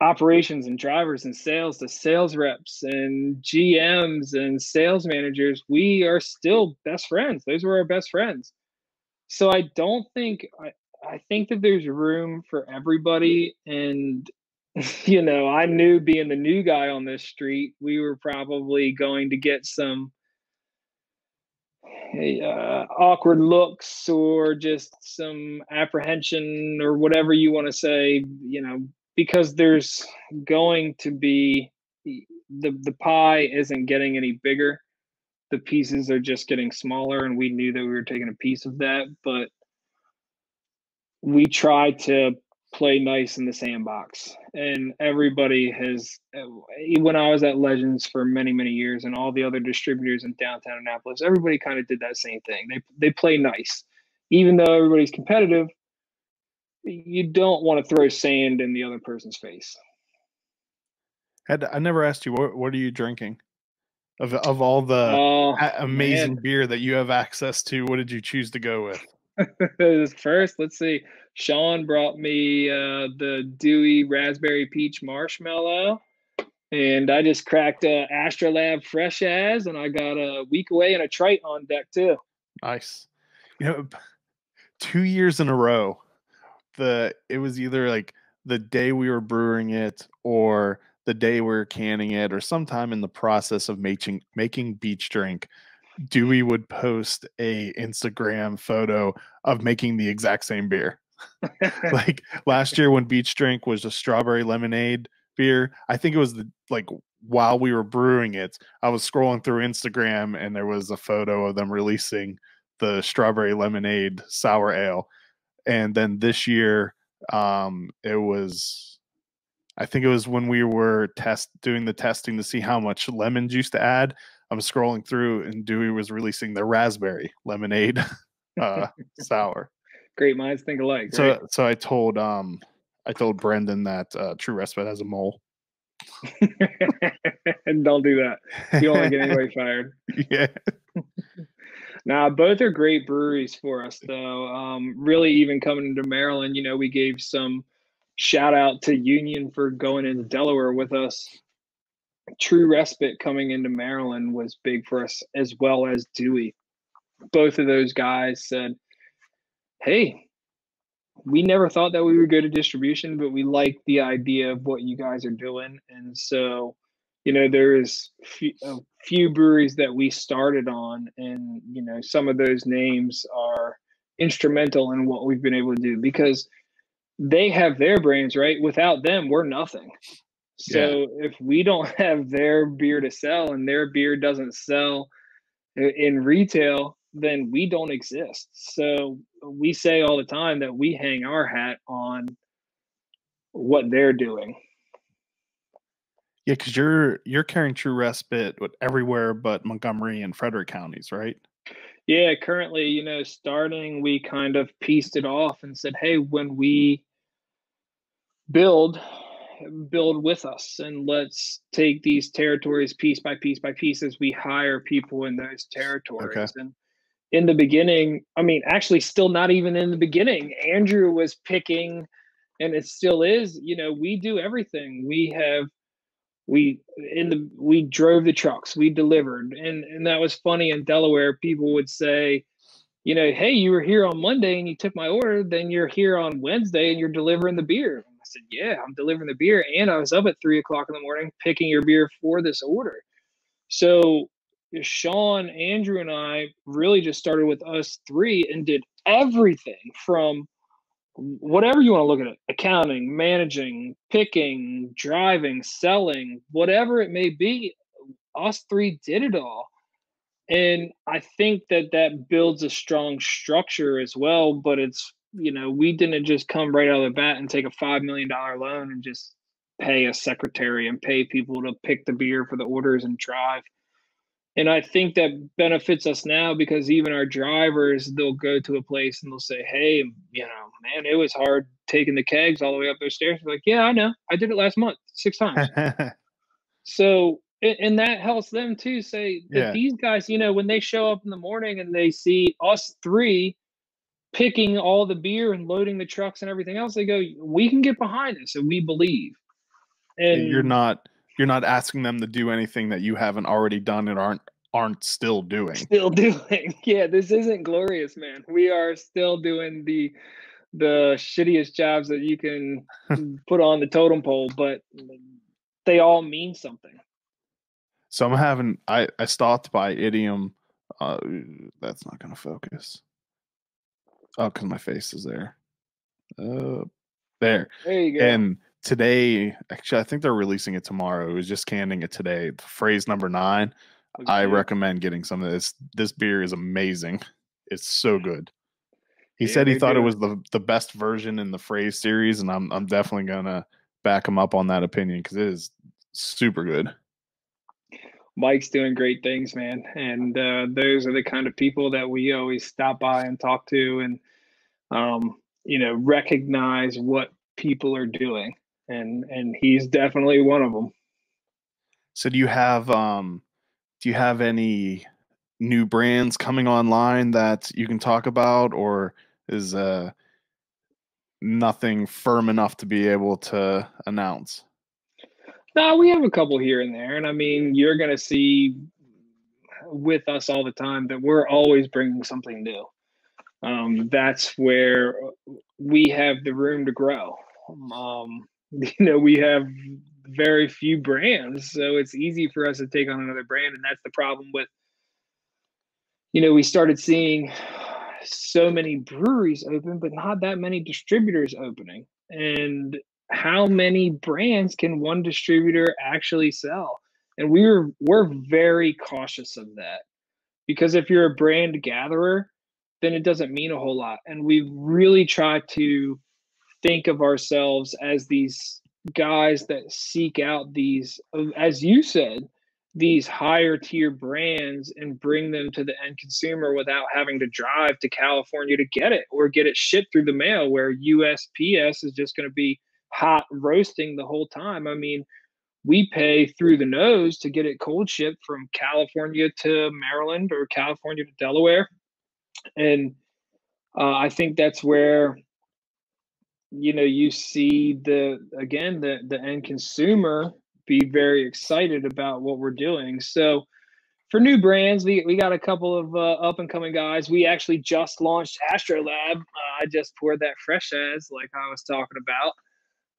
operations and drivers and sales to sales reps and GMs and sales managers. We are still best friends. Those were our best friends. So I think that there's room for everybody. And I knew, being the new guy on this street, we were probably going to get some awkward looks, or just some apprehension, or whatever you want to say, because there's going to be, the pie isn't getting any bigger. The pieces are just getting smaller, and we knew that we were taking a piece of that, but we tried to play nice in the sandbox. And everybody has, when I was at Legends for many, many years, and all the other distributors in downtown Annapolis, everybody kind of did that same thing. They play nice. Even though everybody's competitive, you don't want to throw sand in the other person's face. I never asked you, what are you drinking? Of all the amazing beer that you have access to, what did you choose to go with? First, let's see. Sean brought me the Dewy Raspberry Peach Marshmallow, and I just cracked Astro Lab Fresh As, and I got a Week Away and a Trite on deck too. Nice. 2 years in a row, it was either like the day we were brewing it, or the day we were canning it, or sometime in the process of making Beach Drink, Dewey would post a Instagram photo of making the exact same beer. Like last year when Beach Drink was a strawberry lemonade beer, I think it was while we were brewing it, I was scrolling through Instagram and there was a photo of them releasing the strawberry lemonade sour ale. And then this year, I think it was when we were doing the testing to see how much lemon juice to add. I'm scrolling through, and Dewey was releasing the raspberry lemonade sour. Great minds think alike. So, right? so I told Brendan that True Respite has a mole. And don't do that. You don't want to get anybody fired. Yeah. Now, both are great breweries for us, though. Really, even coming into Maryland, we gave some shout out to Union for going into Delaware with us. True Respite coming into Maryland was big for us, as well as Dewey. Both of those guys said, hey, we never thought that we would go to distribution, but we like the idea of what you guys are doing. And so, there's a few breweries that we started on, and, some of those names are instrumental in what we've been able to do, because they have their brands, right? Without them, we're nothing. So if we don't have their beer to sell, and their beer doesn't sell in retail, then we don't exist. So we say all the time that we hang our hat on what they're doing. Yeah, because you're carrying True Respite everywhere but Montgomery and Frederick counties, right? Yeah, currently, starting, we kind of pieced it off and said, hey, when we build with us, and let's take these territories piece by piece by piece as we hire people in those territories. Okay. And in the beginning, actually still not even in the beginning, Andrew was picking, and it still is, we do everything. We drove the trucks, we delivered. And that was funny. In Delaware, people would say, hey, you were here on Monday and you took my order, then you're here on Wednesday and you're delivering the beer. And I said, yeah, I'm delivering the beer. And I was up at 3 o'clock in the morning picking your beer for this order. So Sean, Andrew, and I really just started with us three and did everything from whatever you want to look at it: accounting, managing, picking, driving, selling, whatever it may be. Us three did it all. And I think that builds a strong structure as well. But it's, we didn't just come right out of the bat and take a $5 million loan and just pay a secretary and pay people to pick the beer for the orders and drive. And I think that benefits us now, because even our drivers, they'll go to a place and they'll say, hey, man, it was hard taking the kegs all the way up those stairs. We're like, yeah, I know. I did it last month 6 times. So And that helps them too. Say that Yeah. these guys, when they show up in the morning and they see us three picking all the beer and loading the trucks and everything else, they go, we can get behind this and we believe. You're And not asking them to do anything that you haven't already done and aren't still doing. still doing. Yeah, this isn't glorious, man. We are still doing the shittiest jobs that you can put on the totem pole, but they all mean something. So I stopped by Idiom. That's not going to focus. Oh, because my face is there. There. There you go. And today, actually, I think they're releasing it tomorrow. It was just canning it today. Phrase number 9. I recommend getting some of this. This beer is amazing. It's so good. He said he thought it was the best version in the Phrase series, and I'm definitely gonna back him up on that opinion because it is super good. Mike's doing great things, man, and those are the kind of people that we always stop by and talk to, and recognize what people are doing, and he's definitely one of them. So do you have any new brands coming online that you can talk about, or is nothing firm enough to be able to announce? No, we have a couple here and there, and I mean, you're going to see with us all the time that we're always bringing something new. That's where we have the room to grow. We have very few brands, so it's easy for us to take on another brand, and that's the problem with, we started seeing so many breweries open, but not that many distributors opening. And how many brands can one distributor actually sell? And we're very cautious of that, because if you're a brand gatherer, then it doesn't mean a whole lot. And we really try to think of ourselves as these guys that seek out these, as you said, these higher tier brands and bring them to the end consumer without having to drive to California to get it or get it shipped through the mail, where USPS is just going to be hot roasting the whole time. I mean, we pay through the nose to get it cold shipped from California to Maryland or California to Delaware. And I think that's where, you see the end consumer be very excited about what we're doing. So for new brands, we got a couple of up and coming guys. We actually just launched Astro Lab. I just poured that fresh as, like I was talking about.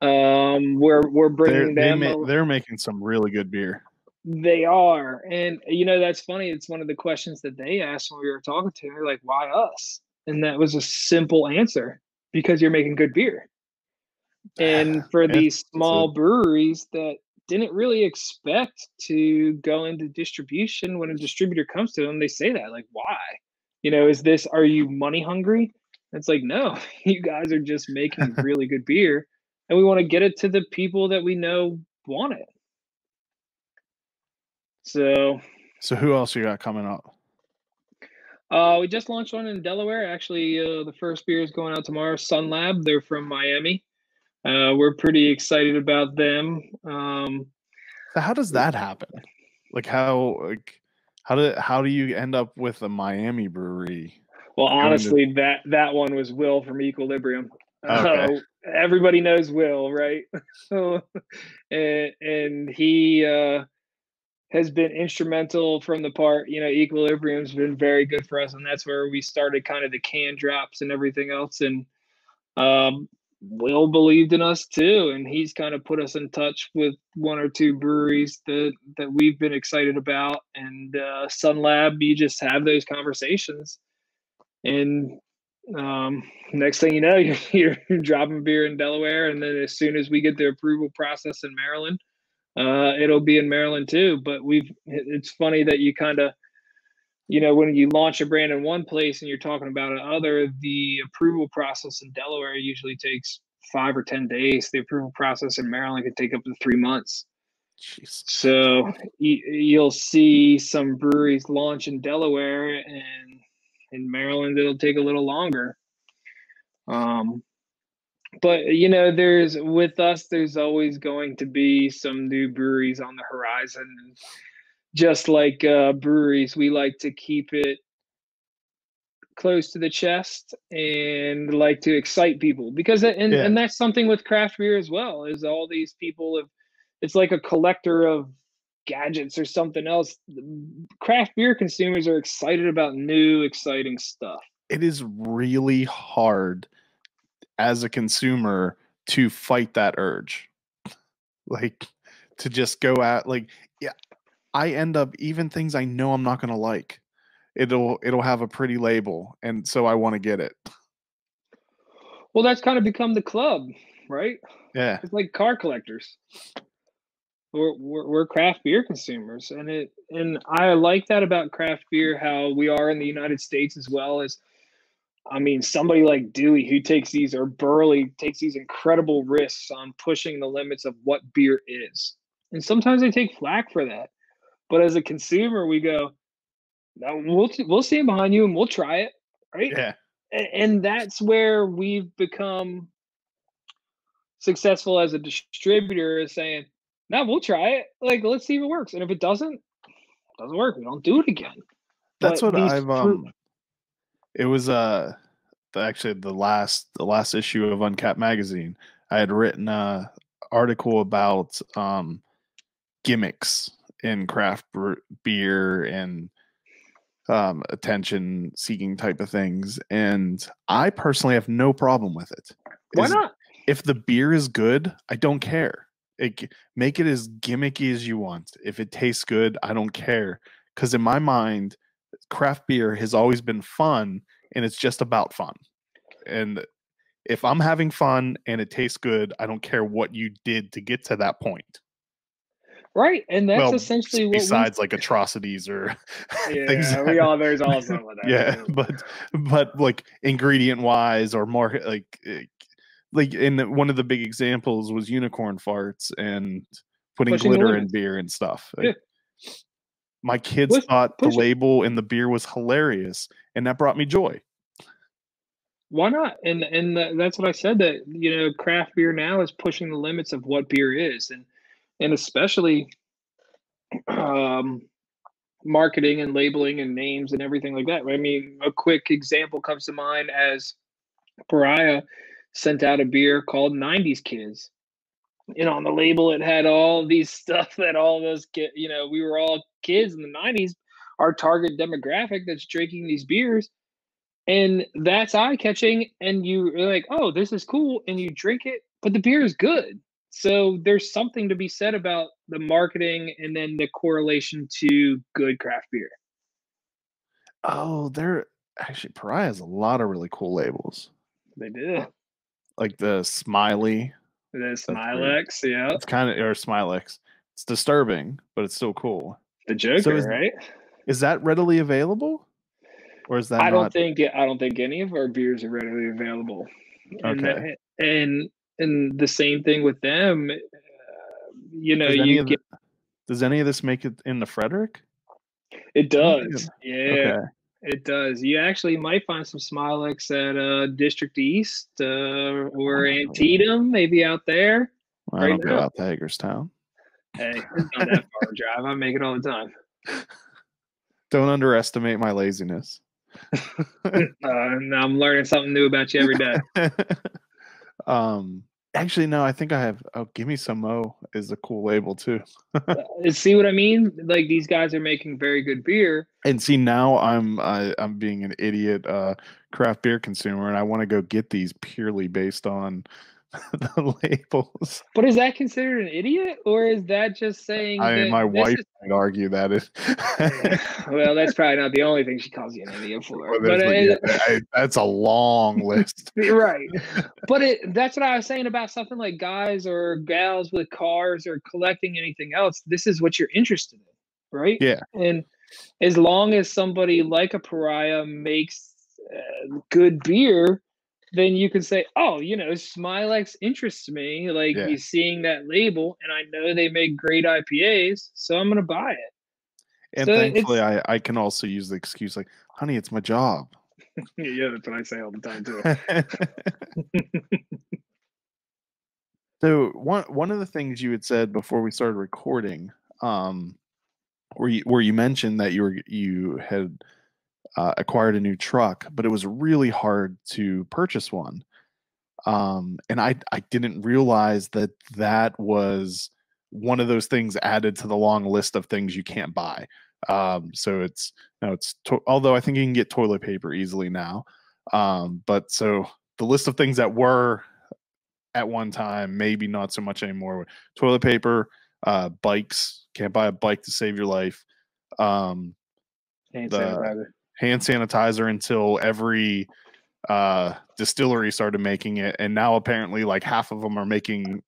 We're bringing they're making some really good beer. They are. And that's funny. It's one of the questions that they asked when we were talking to her, like, why us? And that was a simple answer: because you're making good beer. And for these small breweries that didn't really expect to go into distribution, when a distributor comes to them, they say that, like, why? Are you money hungry? It's like, no, you guys are just making really good beer, and we want to get it to the people that we know want it. So who else you got coming up? We just launched one in Delaware. Actually, the first beer is going out tomorrow. Sun Lab. They're from Miami. We're pretty excited about them. So how does that happen? How do you end up with a Miami brewery? Well, honestly, that one was Will from Equilibrium. Okay. Everybody knows Will, right? and he has been instrumental from the part. Equilibrium's been very good for us, and that's where we started kind of the can drops and everything else. And Will believed in us too, and he's kind of put us in touch with one or two breweries that we've been excited about. And Sun Lab, you just have those conversations, and next thing you know, you're dropping beer in Delaware, and then as soon as we get the approval process in Maryland, it'll be in Maryland too. But it's funny that you kind of, when you launch a brand in one place and you're talking about another, the approval process in Delaware usually takes 5 or 10 days. The approval process in Maryland could take up to 3 months. Jeez. So you'll see some breweries launch in Delaware, and in Maryland it'll take a little longer. But there's with us, there's always going to be some new breweries on the horizon. And just like breweries, we like to keep it close to the chest and like to excite people because and that's something with craft beer as well, is all these people have, it's like a collector of gadgets or something else. Craft beer consumers are excited about new exciting stuff. It is really hard as a consumer to fight that urge, like to just go at, like, yeah, I end up, even things I know I'm not going to like, it'll have a pretty label, and so I want to get it. Well, that's kind of become the club, right? Yeah, it's like car collectors. We're craft beer consumers, and I like that about craft beer, how we are in the United States as well. As I mean, somebody like Dewey, who takes these, or Burley takes these incredible risks on pushing the limits of what beer is, and sometimes they take flack for that. But as a consumer, we go, no, we'll stand behind you and we'll try it, right? yeah. And that's where we've become successful as a distributor, is saying, no, we'll try it. Like, let's see if it works. And if it doesn't work, we don't do it again. That's but what I've it was actually the last issue of Uncapped magazine. I had written a article about gimmicks in craft beer and attention seeking type of things, and I personally have no problem with it. Why not? If the beer is good, I don't care. Make it as gimmicky as you want. If it tastes good, I don't care, because in my mind, craft beer has always been fun, and it's just about fun. And if I'm having fun and it tastes good, I don't care what you did to get to that point. Right, and that's essentially what besides like atrocities or things. There's all some of that. Yeah, but like ingredient wise or more like in one of the big examples was unicorn farts and putting glitter in beer and stuff. Like, my kids thought the label in the beer was hilarious, and that brought me joy. Why not? And that's what I said, that craft beer now is pushing the limits of what beer is, and especially marketing and labeling and names and everything like that. I mean, a quick example comes to mind as Pariah sent out a beer called 90s Kids. On the label, it had all these stuff that all of us get, we were all kids in the 90s, our target demographic that's drinking these beers. And that's eye-catching, and you're like, oh, this is cool, and you drink it, but the beer is good. So there's something to be said about the marketing and then the correlation to good craft beer. Oh, Pariah has a lot of really cool labels. They do. Like the Smiley. The Smilex, yeah. It's kind of, or Smilex. It's disturbing, but it's still cool. The Joker, right? Is that readily available? Or is that I don't think any of our beers are readily available. Okay. And the same thing with them. Does any of this make it in the Frederick? It does. Yeah. Okay. It does. You actually might find some Smilex at District East or Antietam, maybe out there. Well, I don't go out to Hagerstown. Hey, it's not that far a drive. I make it all the time. Don't underestimate my laziness. I'm learning something new about you every day. Actually, no, I think I have. Oh, Give Me Some Mo is a cool label too. See what I mean? Like, these guys are making very good beer. And see, now I'm being an idiot craft beer consumer, and I want to go get these purely based on the labels. But is that considered an idiot, or is that just saying? My wife might argue that it. Well, that's probably not the only thing she calls you an idiot for. Well, but that's a long list, right? But that's what I was saying about something like guys or gals with cars or collecting anything else. This is what you're interested in, right? Yeah. And as long as somebody like a Pariah makes good beer, then you can say, oh, Smilex interests me. Like, you're seeing that label, and I know they make great IPAs, so I'm going to buy it. And so thankfully, I can also use the excuse like, honey, it's my job. Yeah, that's what I say all the time, too. So one of the things you had said before we started recording, where you mentioned that you had acquired a new truck, but it was really hard to purchase one. And I didn't realize that that was one of those things added to the long list of things you can't buy. So it's no, although I think you can get toilet paper easily now. But so the list of things that were at one time, maybe not so much anymore. Toilet paper, bikes. Can't buy a bike to save your life. Hand The sanitizer. hand sanitizer until every distillery started making it, and now apparently like half of them we're making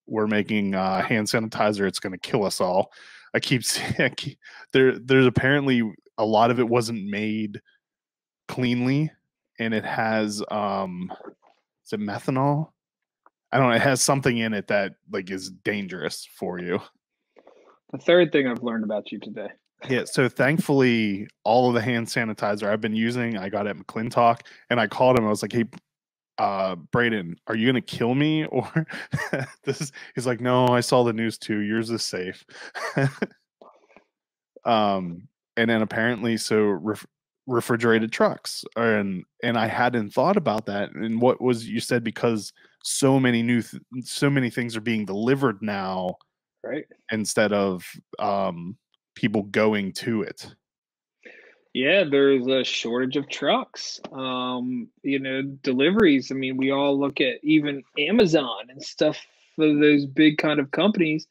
hand sanitizer. It's going to kill us all. I keep saying there's apparently a lot of it wasn't made cleanly, and it has is it methanol? I don't know. It has something in it that like is dangerous for you. The third thing I've learned about you today. Yeah, so thankfully, all of the hand sanitizer I've been using, I got at McClintock, and I called him. I was like, "Hey, Braden, are you gonna kill me?" Or he's like, "No, I saw the news too. Yours is safe." And then apparently, so refrigerated trucks, and I hadn't thought about that. And what was you said, because so many so many things are being delivered now, Right. instead of people going to it. Yeah, there's a shortage of trucks. Deliveries. I mean, we all look at even Amazon and stuff for those big kind of companies.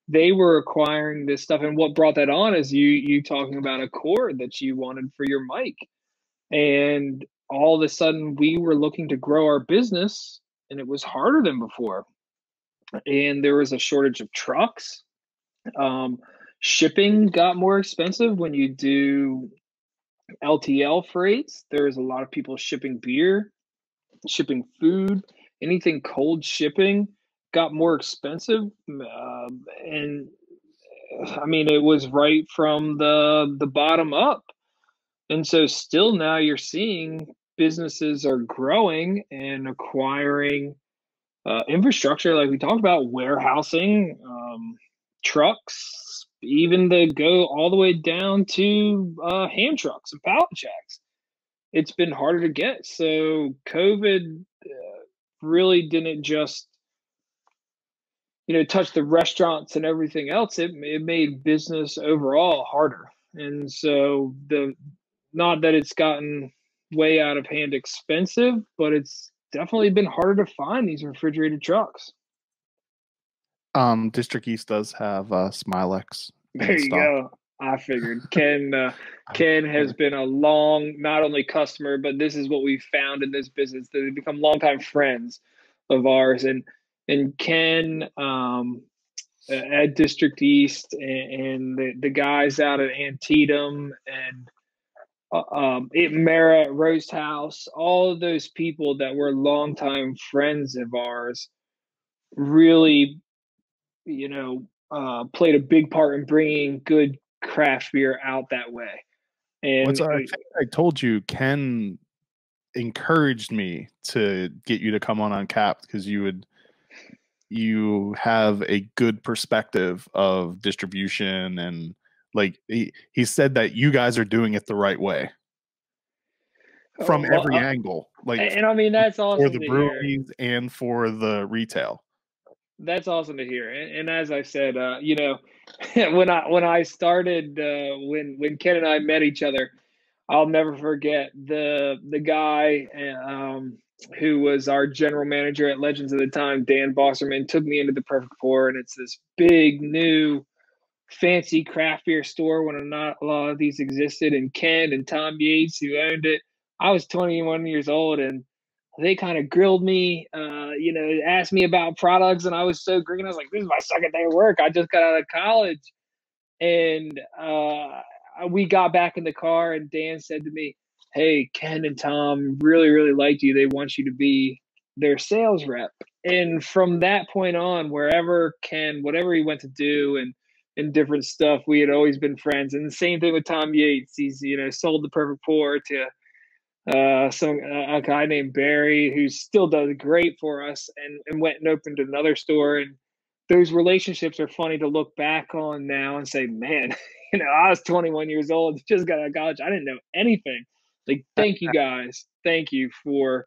They were acquiring this stuff, and what brought that on is you talking about a cord that you wanted for your mic, and all of a sudden we were looking to grow our business, and it was harder than before, and there was a shortage of trucks. Shipping got more expensive when you do LTL freights. There's a lot of people shipping beer, shipping food, anything cold shipping got more expensive. And I mean, it was right from the bottom up. And so still now you're seeing businesses are growing and acquiring infrastructure, like we talked about, warehousing, trucks, even to go all the way down to hand trucks and pallet jacks. It's been harder to get. So COVID really didn't just touch the restaurants and everything else. It made business overall harder. And so not that it's gotten way out of hand expensive, but it's definitely been harder to find these refrigerated trucks. District East does have Smilex There in you stock. go. I figured Ken has been a long, not only customer, but this is what we found in this business. They've become longtime friends of ours, and Ken at District East, and the guys out at Antietam and Mara at Roasthouse, all of those people that were longtime friends of ours really, played a big part in bringing good craft beer out that way. And I think I told you, Ken encouraged me to get you to come on Uncapped because you have a good perspective of distribution, and like he said that you guys are doing it the right way from every angle, like, and I mean, that's awesome for the to breweries and for the retail. That's awesome to hear. And as I said, when I started, when Ken and I met each other, I'll never forget the guy who was our general manager at Legends at the time, Dan Bosserman, took me into the Perfect Pour, and it's this big new fancy craft beer store when not a lot of these existed. And Ken and Tom Yates, who owned it, I was 21 years old, and they kind of grilled me, asked me about products, and I was so green. I was like, this is my second day of work. I just got out of college. And we got back in the car, and Dan said to me, hey, Ken and Tom really, really liked you. They want you to be their sales rep. And from that point on, wherever Ken, whatever he went to do and different stuff, we had always been friends. And the same thing with Tom Yates. He's, sold the Perfect Pour to a guy named Barry, who still does great for us, and went and opened another store. And those relationships are funny to look back on now and say, man, I was 21 years old, just got out of college. I didn't know anything. Like, thank you guys. Thank you for,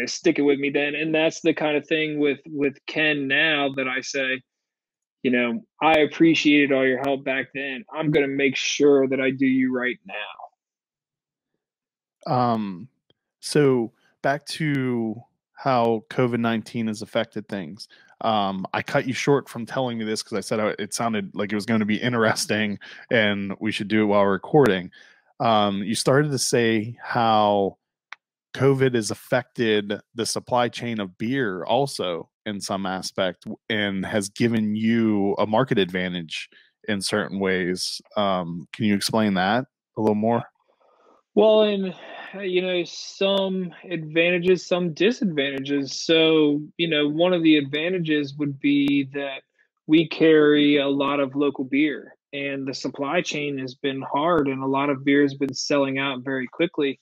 sticking with me then. And that's the kind of thing with Ken now that I say, I appreciated all your help back then. I'm going to make sure that I do you right now. So back to how COVID-19 has affected things. I cut you short from telling me this because I said it sounded like it was going to be interesting and we should do it while recording. You started to say how COVID has affected the supply chain of beer also in some aspect and has given you a market advantage in certain ways. Can you explain that a little more? Well, and some advantages, some disadvantages. So, one of the advantages would be that we carry a lot of local beer and the supply chain has been hard and a lot of beer has been selling out very quickly.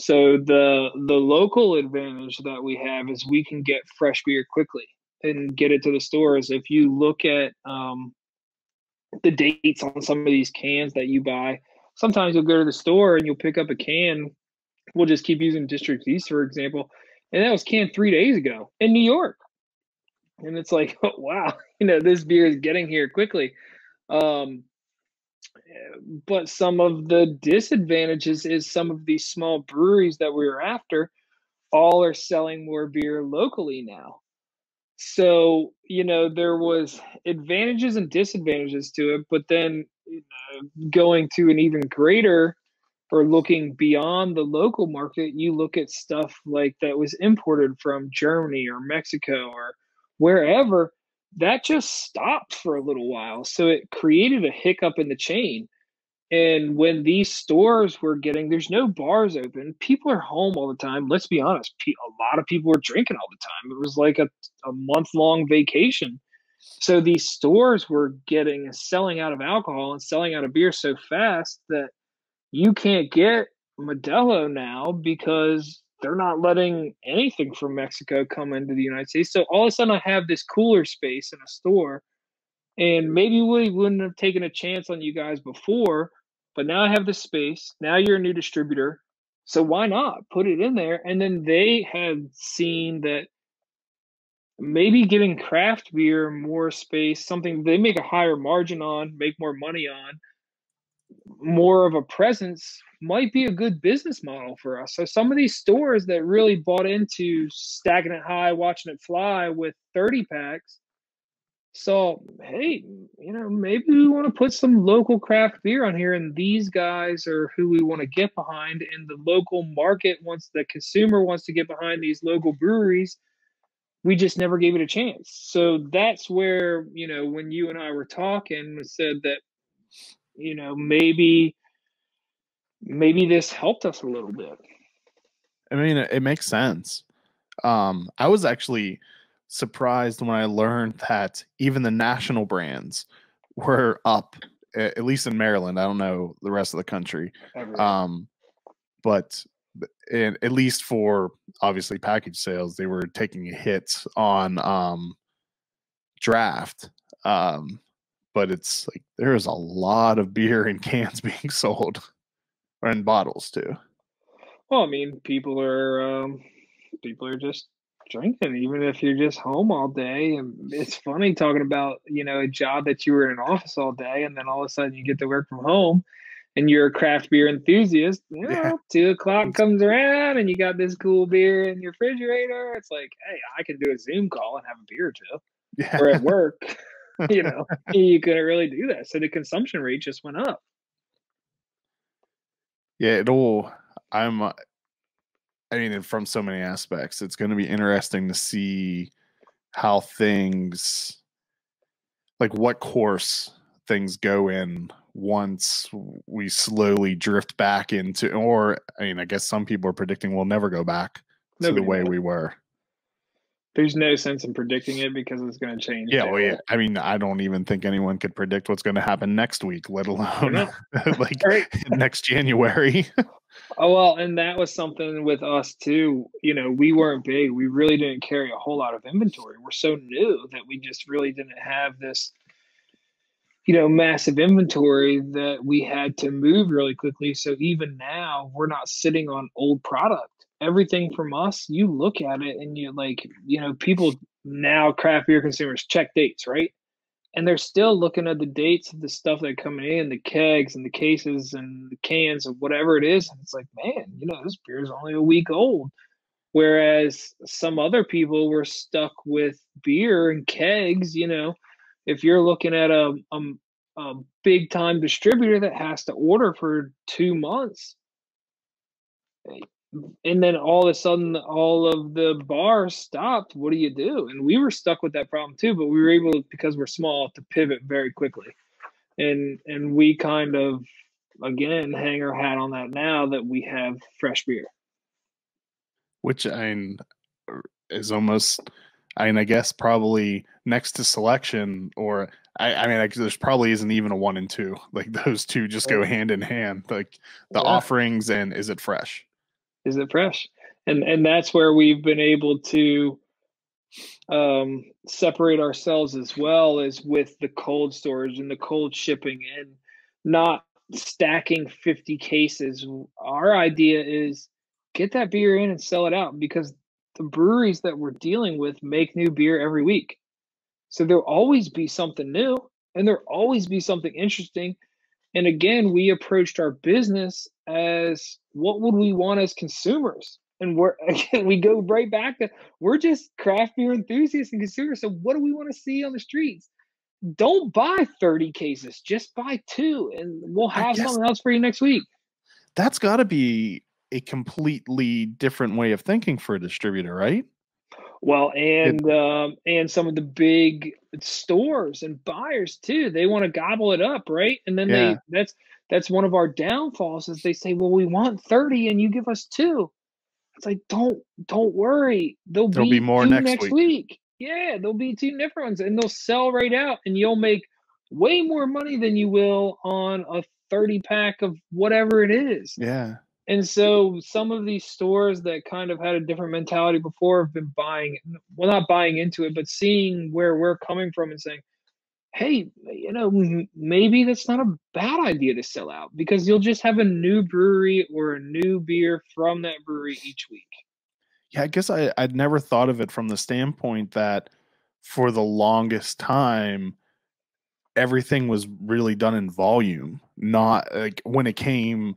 So the local advantage that we have is we can get fresh beer quickly and get it to the stores. If you look at the dates on some of these cans that you buy, sometimes you'll go to the store and you'll pick up a can. We'll just keep using District East, for example. And that was canned 3 days ago in New York. And it's like, oh, wow, this beer is getting here quickly. But some of the disadvantages is some of these small breweries that we were after all are selling more beer locally now. So, there was advantages and disadvantages to it, but then going to an even greater or looking beyond the local market, you look at stuff like that was imported from Germany or Mexico or wherever, that just stopped for a little while. So it created a hiccup in the chain. And when these stores were there's no bars open, people are home all the time. Let's be honest, a lot of people were drinking all the time. It was like a month-long vacation. So these stores were selling out of alcohol and selling out of beer so fast that you can't get Modelo now because they're not letting anything from Mexico come into the United States. So all of a sudden I have this cooler space in a store, and maybe we wouldn't have taken a chance on you guys before, but now I have the space. Now you're a new distributor. So why not put it in there? And then they have seen that maybe giving craft beer more space, something they make a higher margin on, make more money on, more of a presence might be a good business model for us. So some of these stores that really bought into stacking it high, watching it fly with 30 packs. So, hey, maybe we want to put some local craft beer on here, and these guys are who we want to get behind. And the local market, once the consumer wants to get behind these local breweries, we just never gave it a chance. So that's where, when you and I were talking, said that, maybe this helped us a little bit. I mean, it makes sense. I was actually surprised when I learned that even the national brands were up, at least in Maryland. I don't know the rest of the country. But at least for obviously package sales, they were taking a hit on draft. But it's like there is a lot of beer in cans being sold, or in bottles too. Well, I mean, people are just drinking, even if you're just home all day. And it's funny talking about, a job that you were in an office all day, and then all of a sudden you get to work from home and you're a craft beer enthusiast. 2 o'clock comes around and you got this cool beer in your refrigerator. It's like, hey, I can do a Zoom call and have a beer too. Yeah. Or at work, you couldn't really do that. So the consumption rate just went up. Yeah, I mean, from so many aspects, it's going to be interesting to see how things, like what course things go in once we slowly drift back into, or I mean, I guess some people are predicting we'll never go back to the way we were. There's no sense in predicting it because it's going to change. Yeah, well, yeah. I mean, I don't even think anyone could predict what's going to happen next week, let alone like next January. Oh, well, and that was something with us too. You know, we weren't big. We really didn't carry a whole lot of inventory. We're so new that we just really didn't have this, massive inventory that we had to move really quickly. So even now, we're not sitting on old product. Everything from us, you look at it and you're like, people now, craft beer consumers check dates, right? And they're still looking at the dates of the stuff that coming in, the kegs and the cases and the cans of whatever it is. And it's like, man, this beer is only a week old. Whereas some other people were stuck with beer and kegs, if you're looking at a big time distributor that has to order for 2 months, and then all of a sudden all of the bars stopped, what do you do? And we were stuck with that problem too, but we were able, because we're small, to pivot very quickly. And we kind of, again, hang our hat on that now that we have fresh beer. Which is almost, I guess probably next to selection, or there's probably isn't even a 1 and 2. Like those two just go hand in hand. Like the offerings and is it fresh? Is it fresh? And that's where we've been able to separate ourselves as well as with the cold storage and the cold shipping and not stacking 50 cases. Our idea is get that beer in and sell it out, because the breweries that we're dealing with make new beer every week. So there'll always be something new and there'll always be something interesting. And again, we approached our business as what would we want as consumers? And we go right back to, we're just craft beer enthusiasts and consumers. So what do we want to see on the streets? Don't buy 30 cases, just buy 2 and we'll have something else for you next week. That's got to be a completely different way of thinking for a distributor, right? Well, and some of the big stores and buyers too, they want to gobble it up, right? And then that's one of our downfalls is they say, well, we want 30 and you give us 2. It's like, don't worry. There'll be more 2 next week. Yeah, there'll be 2 different ones and they'll sell right out and you'll make way more money than you will on a 30 pack of whatever it is. Yeah. And so some of these stores that kind of had a different mentality before have been not buying into it, but seeing where we're coming from and saying, hey, maybe that's not a bad idea to sell out, because you'll just have a new brewery or a new beer from that brewery each week. Yeah, I guess I'd never thought of it from the standpoint that for the longest time, everything was really done in volume, not like when it came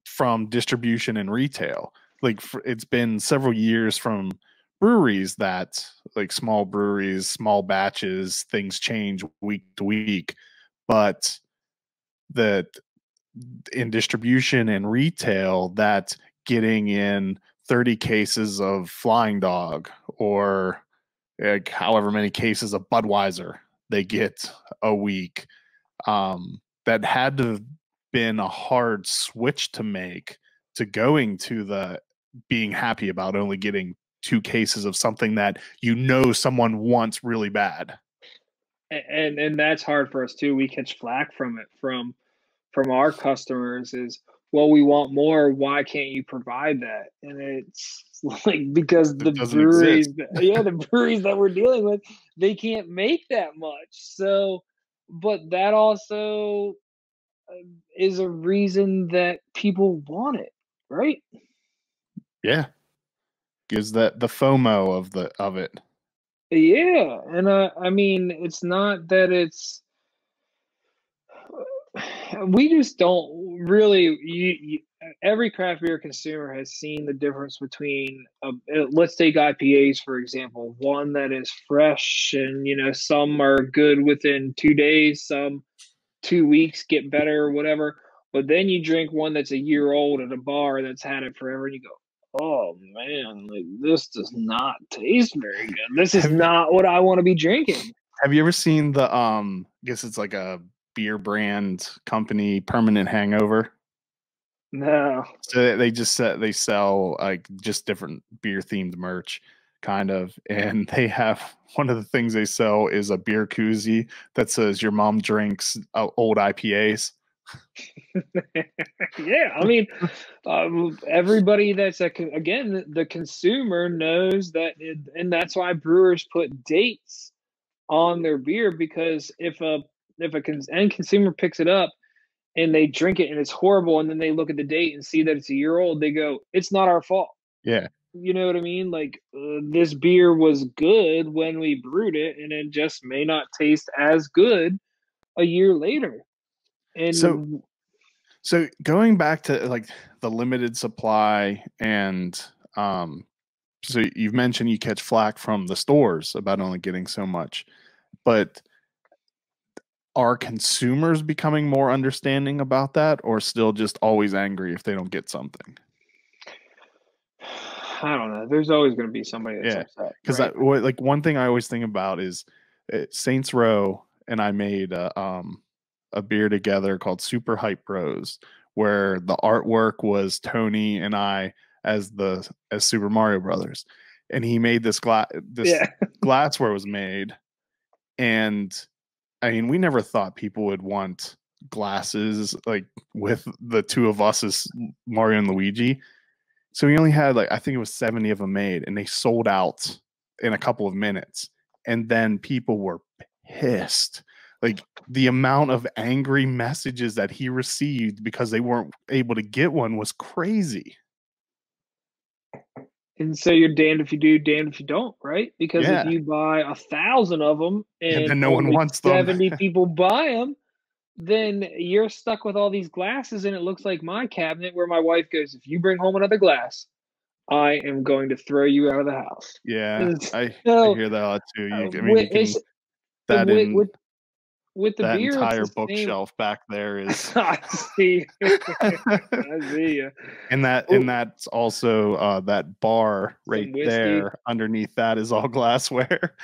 from distribution and retail. Like it's been several years from breweries that, like small breweries, small batches, things change week to week, but that in distribution and retail, that getting in 30 cases of Flying Dog or like however many cases of Budweiser they get a week, that had to have been a hard switch to make, to going to the being happy about only getting 2 cases of something that someone wants really bad. And that's hard for us too. We catch flack from it from our customers is, well, we want more. Why can't you provide that? And it's like, because the breweries, the breweries that we're dealing with, they can't make that much. So, but that also is a reason that people want it, right? Yeah, gives that the FOMO of it. Yeah, and I mean, it's not that it's. We just don't really. Every craft beer consumer has seen the difference between, let's take IPAs for example. One that is fresh, and some are good within 2 days, some 2 weeks, get better or whatever. But then you drink one that's a year old at a bar that's had it forever, and you go, oh man, like this does not taste very good. This is not what I want to be drinking. Have you ever seen the I guess it's like a beer brand company, Permanent Hangover? No. So they sell like just different beer themed merch, kind of, and they have, one of the things they sell is a beer koozie that says your mom drinks old IPAs Yeah, I mean, everybody that's again, the consumer knows that, and that's why brewers put dates on their beer, because if a end consumer picks it up and they drink it and it's horrible, and then they look at the date and see that it's a year old, they go, "It's not our fault." Yeah. You know what I mean? Like, this beer was good when we brewed it, and it just may not taste as good a year later. And so going back to like the limited supply, and so you've mentioned you catch flack from the stores about only getting so much, but are consumers becoming more understanding about that, or still just always angry if they don't get something? I don't know. There's always going to be somebody that's upset. Because right? like one thing I always think about is Saints Row and I made a beer together called Super Hype Bros, where the artwork was Tony and I as Super Mario Brothers, and he made this glassware was made, and I mean, we never thought people would want glasses like with the two of us as Mario and Luigi. So we only had I think it was 70 of them made, and they sold out in a couple of minutes. And then people were pissed. Like the amount of angry messages that he received because they weren't able to get one was crazy. And so you're damned if you do, damned if you don't, right? Because if you buy 1,000 of them and then no one wants 70 people buy them, then you're stuck with all these glasses, and it looks like my cabinet where my wife goes, "If you bring home another glass, I am going to throw you out of the house." Yeah, I hear that a lot too. With the that beer, entire bookshelf back there is. I see. I see you. And that's also that bar right there underneath that is all glassware.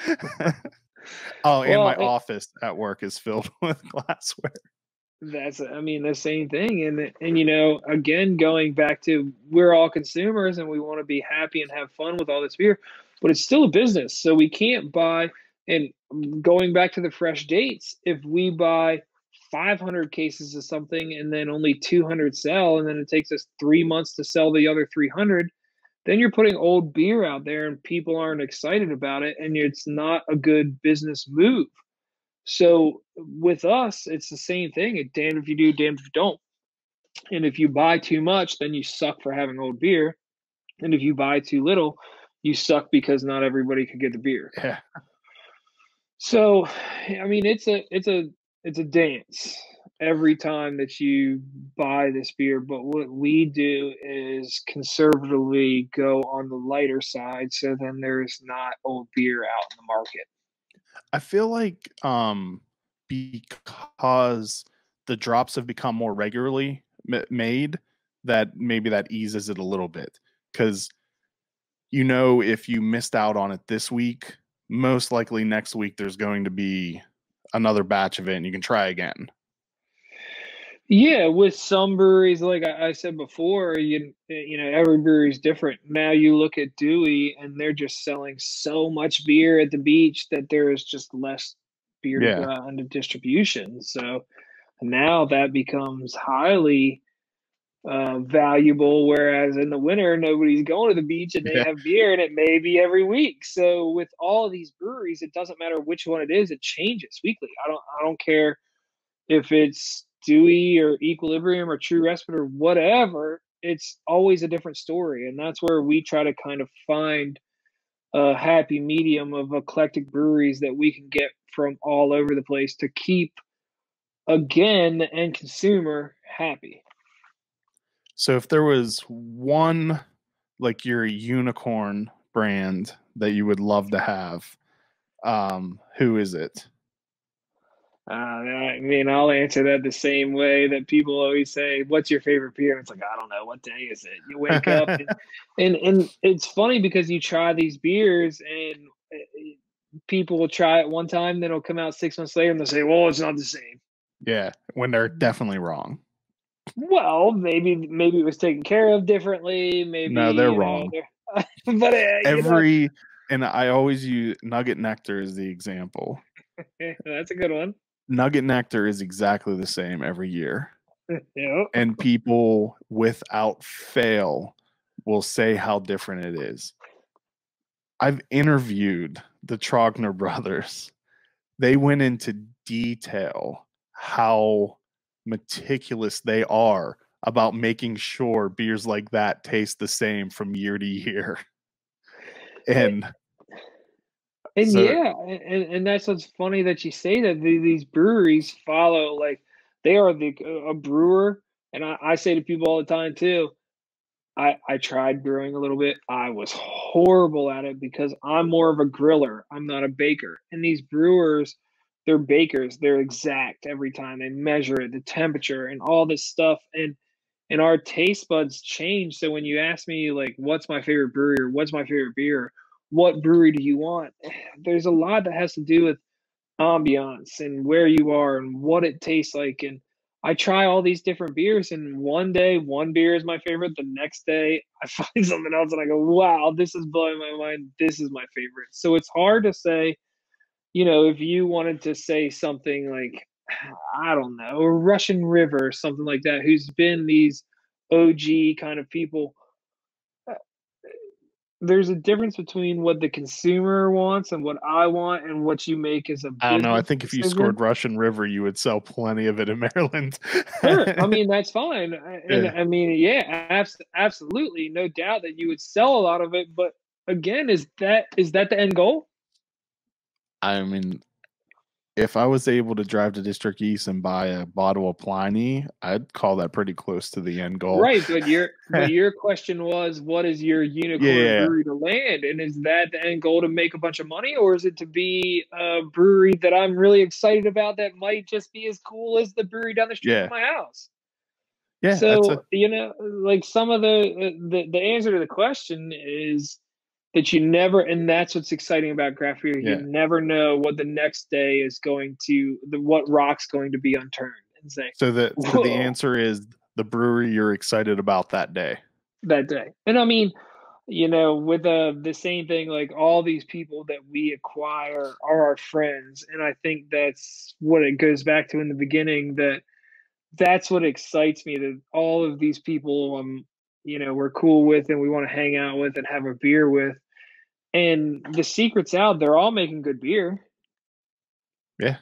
And my office at work is filled with glassware. That's, I mean, the same thing. And you know, again, going back to, we're all consumers and we want to be happy and have fun with all this beer, but it's still a business. So we can't buy, and going back to the fresh dates, if we buy 500 cases of something and then only 200 sell, and then it takes us 3 months to sell the other 300, then you're putting old beer out there and people aren't excited about it, and it's not a good business move. So with us, it's the same thing. Damned if you do, damned if you don't. And if you buy too much, then you suck for having old beer. And if you buy too little, you suck because not everybody could get the beer. Yeah. So, I mean, it's a dance every time that you buy this beer. But what we do is conservatively go on the lighter side, so then there's not old beer out in the market. I feel like because the drops have become more regularly made, that maybe that eases it a little bit. Because, you know, if you missed out on it this week, most likely next week there's going to be another batch of it and you can try again. Yeah, with some breweries, like I said before, you know, every brewery is different. Now you look at Dewey, and they're just selling so much beer at the beach that there is just less beer to go out into distribution. So now that becomes highly valuable, whereas in the winter, nobody's going to the beach and they have beer, and it may be every week. So with all of these breweries, it doesn't matter which one it is, it changes weekly. I don't care if it's Dewey or Equilibrium or True Respite or whatever, it's always a different story. And that's where we try to kind of find a happy medium of eclectic breweries that we can get from all over the place to keep, again, the end consumer happy. So if there was one, like your unicorn brand that you would love to have, who is it? I mean, I'll answer that the same way that people always say, "What's your favorite beer?" And it's like, I don't know. What day is it? You wake up, and it's funny because you try these beers, and people will try it one time, then it'll come out 6 months later, and they'll say, "Well, it's not the same." Yeah, when they're definitely wrong. Well, maybe it was taken care of differently. Maybe no, they're wrong. But and I always use Nugget Nectar as the example. That's a good one. Nugget Nectar is exactly the same every year. Yeah. and people without fail will say how different it is. I've interviewed the Trogner brothers. They went into detail how meticulous they are about making sure beers like that taste the same from year to year. And And so, yeah, and that's what's funny that you say that these breweries follow, like, they are a brewer, and I say to people all the time too. I tried brewing a little bit. I was horrible at it because I'm more of a griller. I'm not a baker. And these brewers, they're bakers. They're exact every time. They measure it, the temperature, and all this stuff. And our taste buds change. So when you ask me, like, what's my favorite brewery or what's my favorite beer, what brewery do you want? There's a lot that has to do with ambiance and where you are and what it tastes like. And I try all these different beers, and one day one beer is my favorite. The next day I find something else and I go, wow, this is blowing my mind. This is my favorite. So it's hard to say, if you wanted to say something like, I don't know, a Russian River or something like that, who's been these OG kind of people. There's a difference between what the consumer wants and what I want and what you make as a I don't know. I business think if you decision. scored Russian River, you would sell plenty of it in Maryland. Sure, I mean, that's fine. And Yeah. I mean, yeah, absolutely, no doubt that you would sell a lot of it. But again, is that the end goal? I mean, if I was able to drive to District East and buy a bottle of Pliny, I'd call that pretty close to the end goal. Right, but your question was, what is your unicorn Yeah. brewery to land? And is that the end goal, to make a bunch of money, or is it to be a brewery that I'm really excited about that might just be as cool as the brewery down the street Yeah. from my house? Yeah, So, like, some of the answer to the question is that you never, and that's what's exciting about craft beer. Yeah. You never know what the next day is going to, what rock's going to be unturned and say, so the whoa, answer is the brewery you're excited about that day. that day. And I mean, with the same thing, like, all these people that we acquire are our friends. And I think that's what it goes back to in the beginning, that's what excites me, that all of these people, we're cool with and we want to hang out with and have a beer with. And the secret's out. They're all making good beer. Yeah.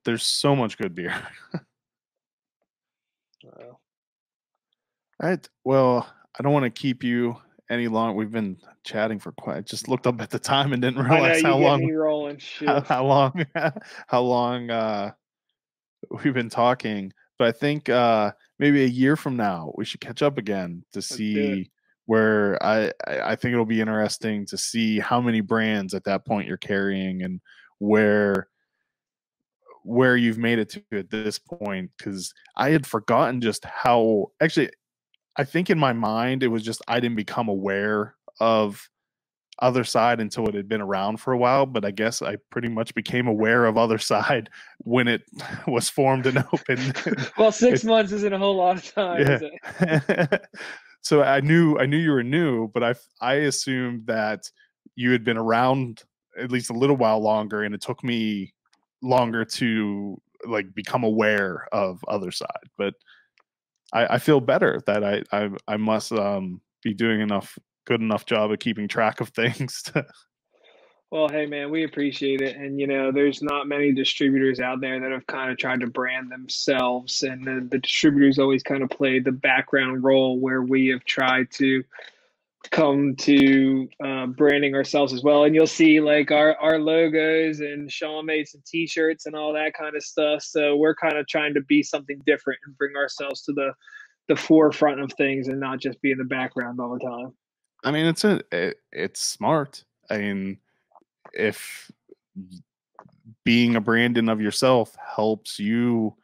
There's so much good beer. All right. Well, I don't want to keep you any long. We've been chatting for quite. I just looked up at the time and didn't realize I know, how you get long. me rolling. Shit. How long? How long we've been talking? But I think maybe a year from now we should catch up again to see where I think it'll be interesting to see how many brands at that point you're carrying and where you've made it to at this point, because I had forgotten just how, actually, I think in my mind it was just I didn't become aware of Otherside until it had been around for a while, but I guess I pretty much became aware of Otherside when it was formed and opened. Well, 6 months isn't a whole lot of time, is it? So I knew you were new, but I assumed that you had been around at least a little while longer, and it took me longer to like become aware of Otherside. But I feel better that I must be doing good enough job of keeping track of things. Well, hey man, we appreciate it. And there's not many distributors out there that have kind of tried to brand themselves, and the distributors always kind of play the background role, where we have tried to come to branding ourselves as well. And you'll see, like, our logos, and Sean made some t-shirts and all that kind of stuff. So we're kind of trying to be something different and bring ourselves to the forefront of things and not just be in the background all the time. I mean, it's smart. I mean, if being a brand in of yourself helps you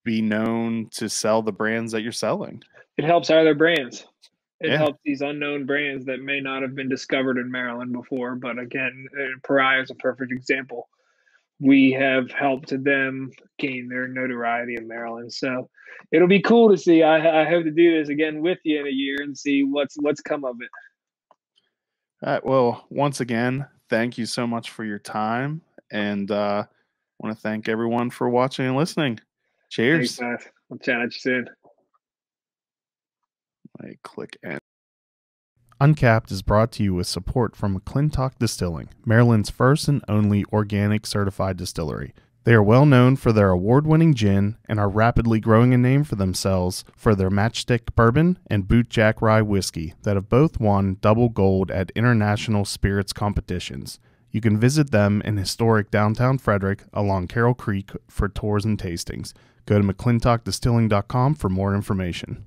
be known to sell the brands that you're selling, it helps other brands. It Yeah. helps these unknown brands that may not have been discovered in Maryland before. But again, Pariah is a perfect example. We have helped them gain their notoriety in Maryland. So it'll be cool to see. I hope to do this again with you in a year and see what's come of it. All right. Well, once again, thank you so much for your time, and I want to thank everyone for watching and listening. Cheers. Thanks, guys. I'll chat at you soon. I click end. Uncapped is brought to you with support from McClintock Distilling, Maryland's first and only organic certified distillery. They are well known for their award-winning gin and are rapidly growing a name for themselves for their Matchstick Bourbon and Bootjack Rye Whiskey that have both won double gold at international spirits competitions. You can visit them in historic downtown Frederick along Carroll Creek for tours and tastings. Go to McClintockdistilling.com for more information.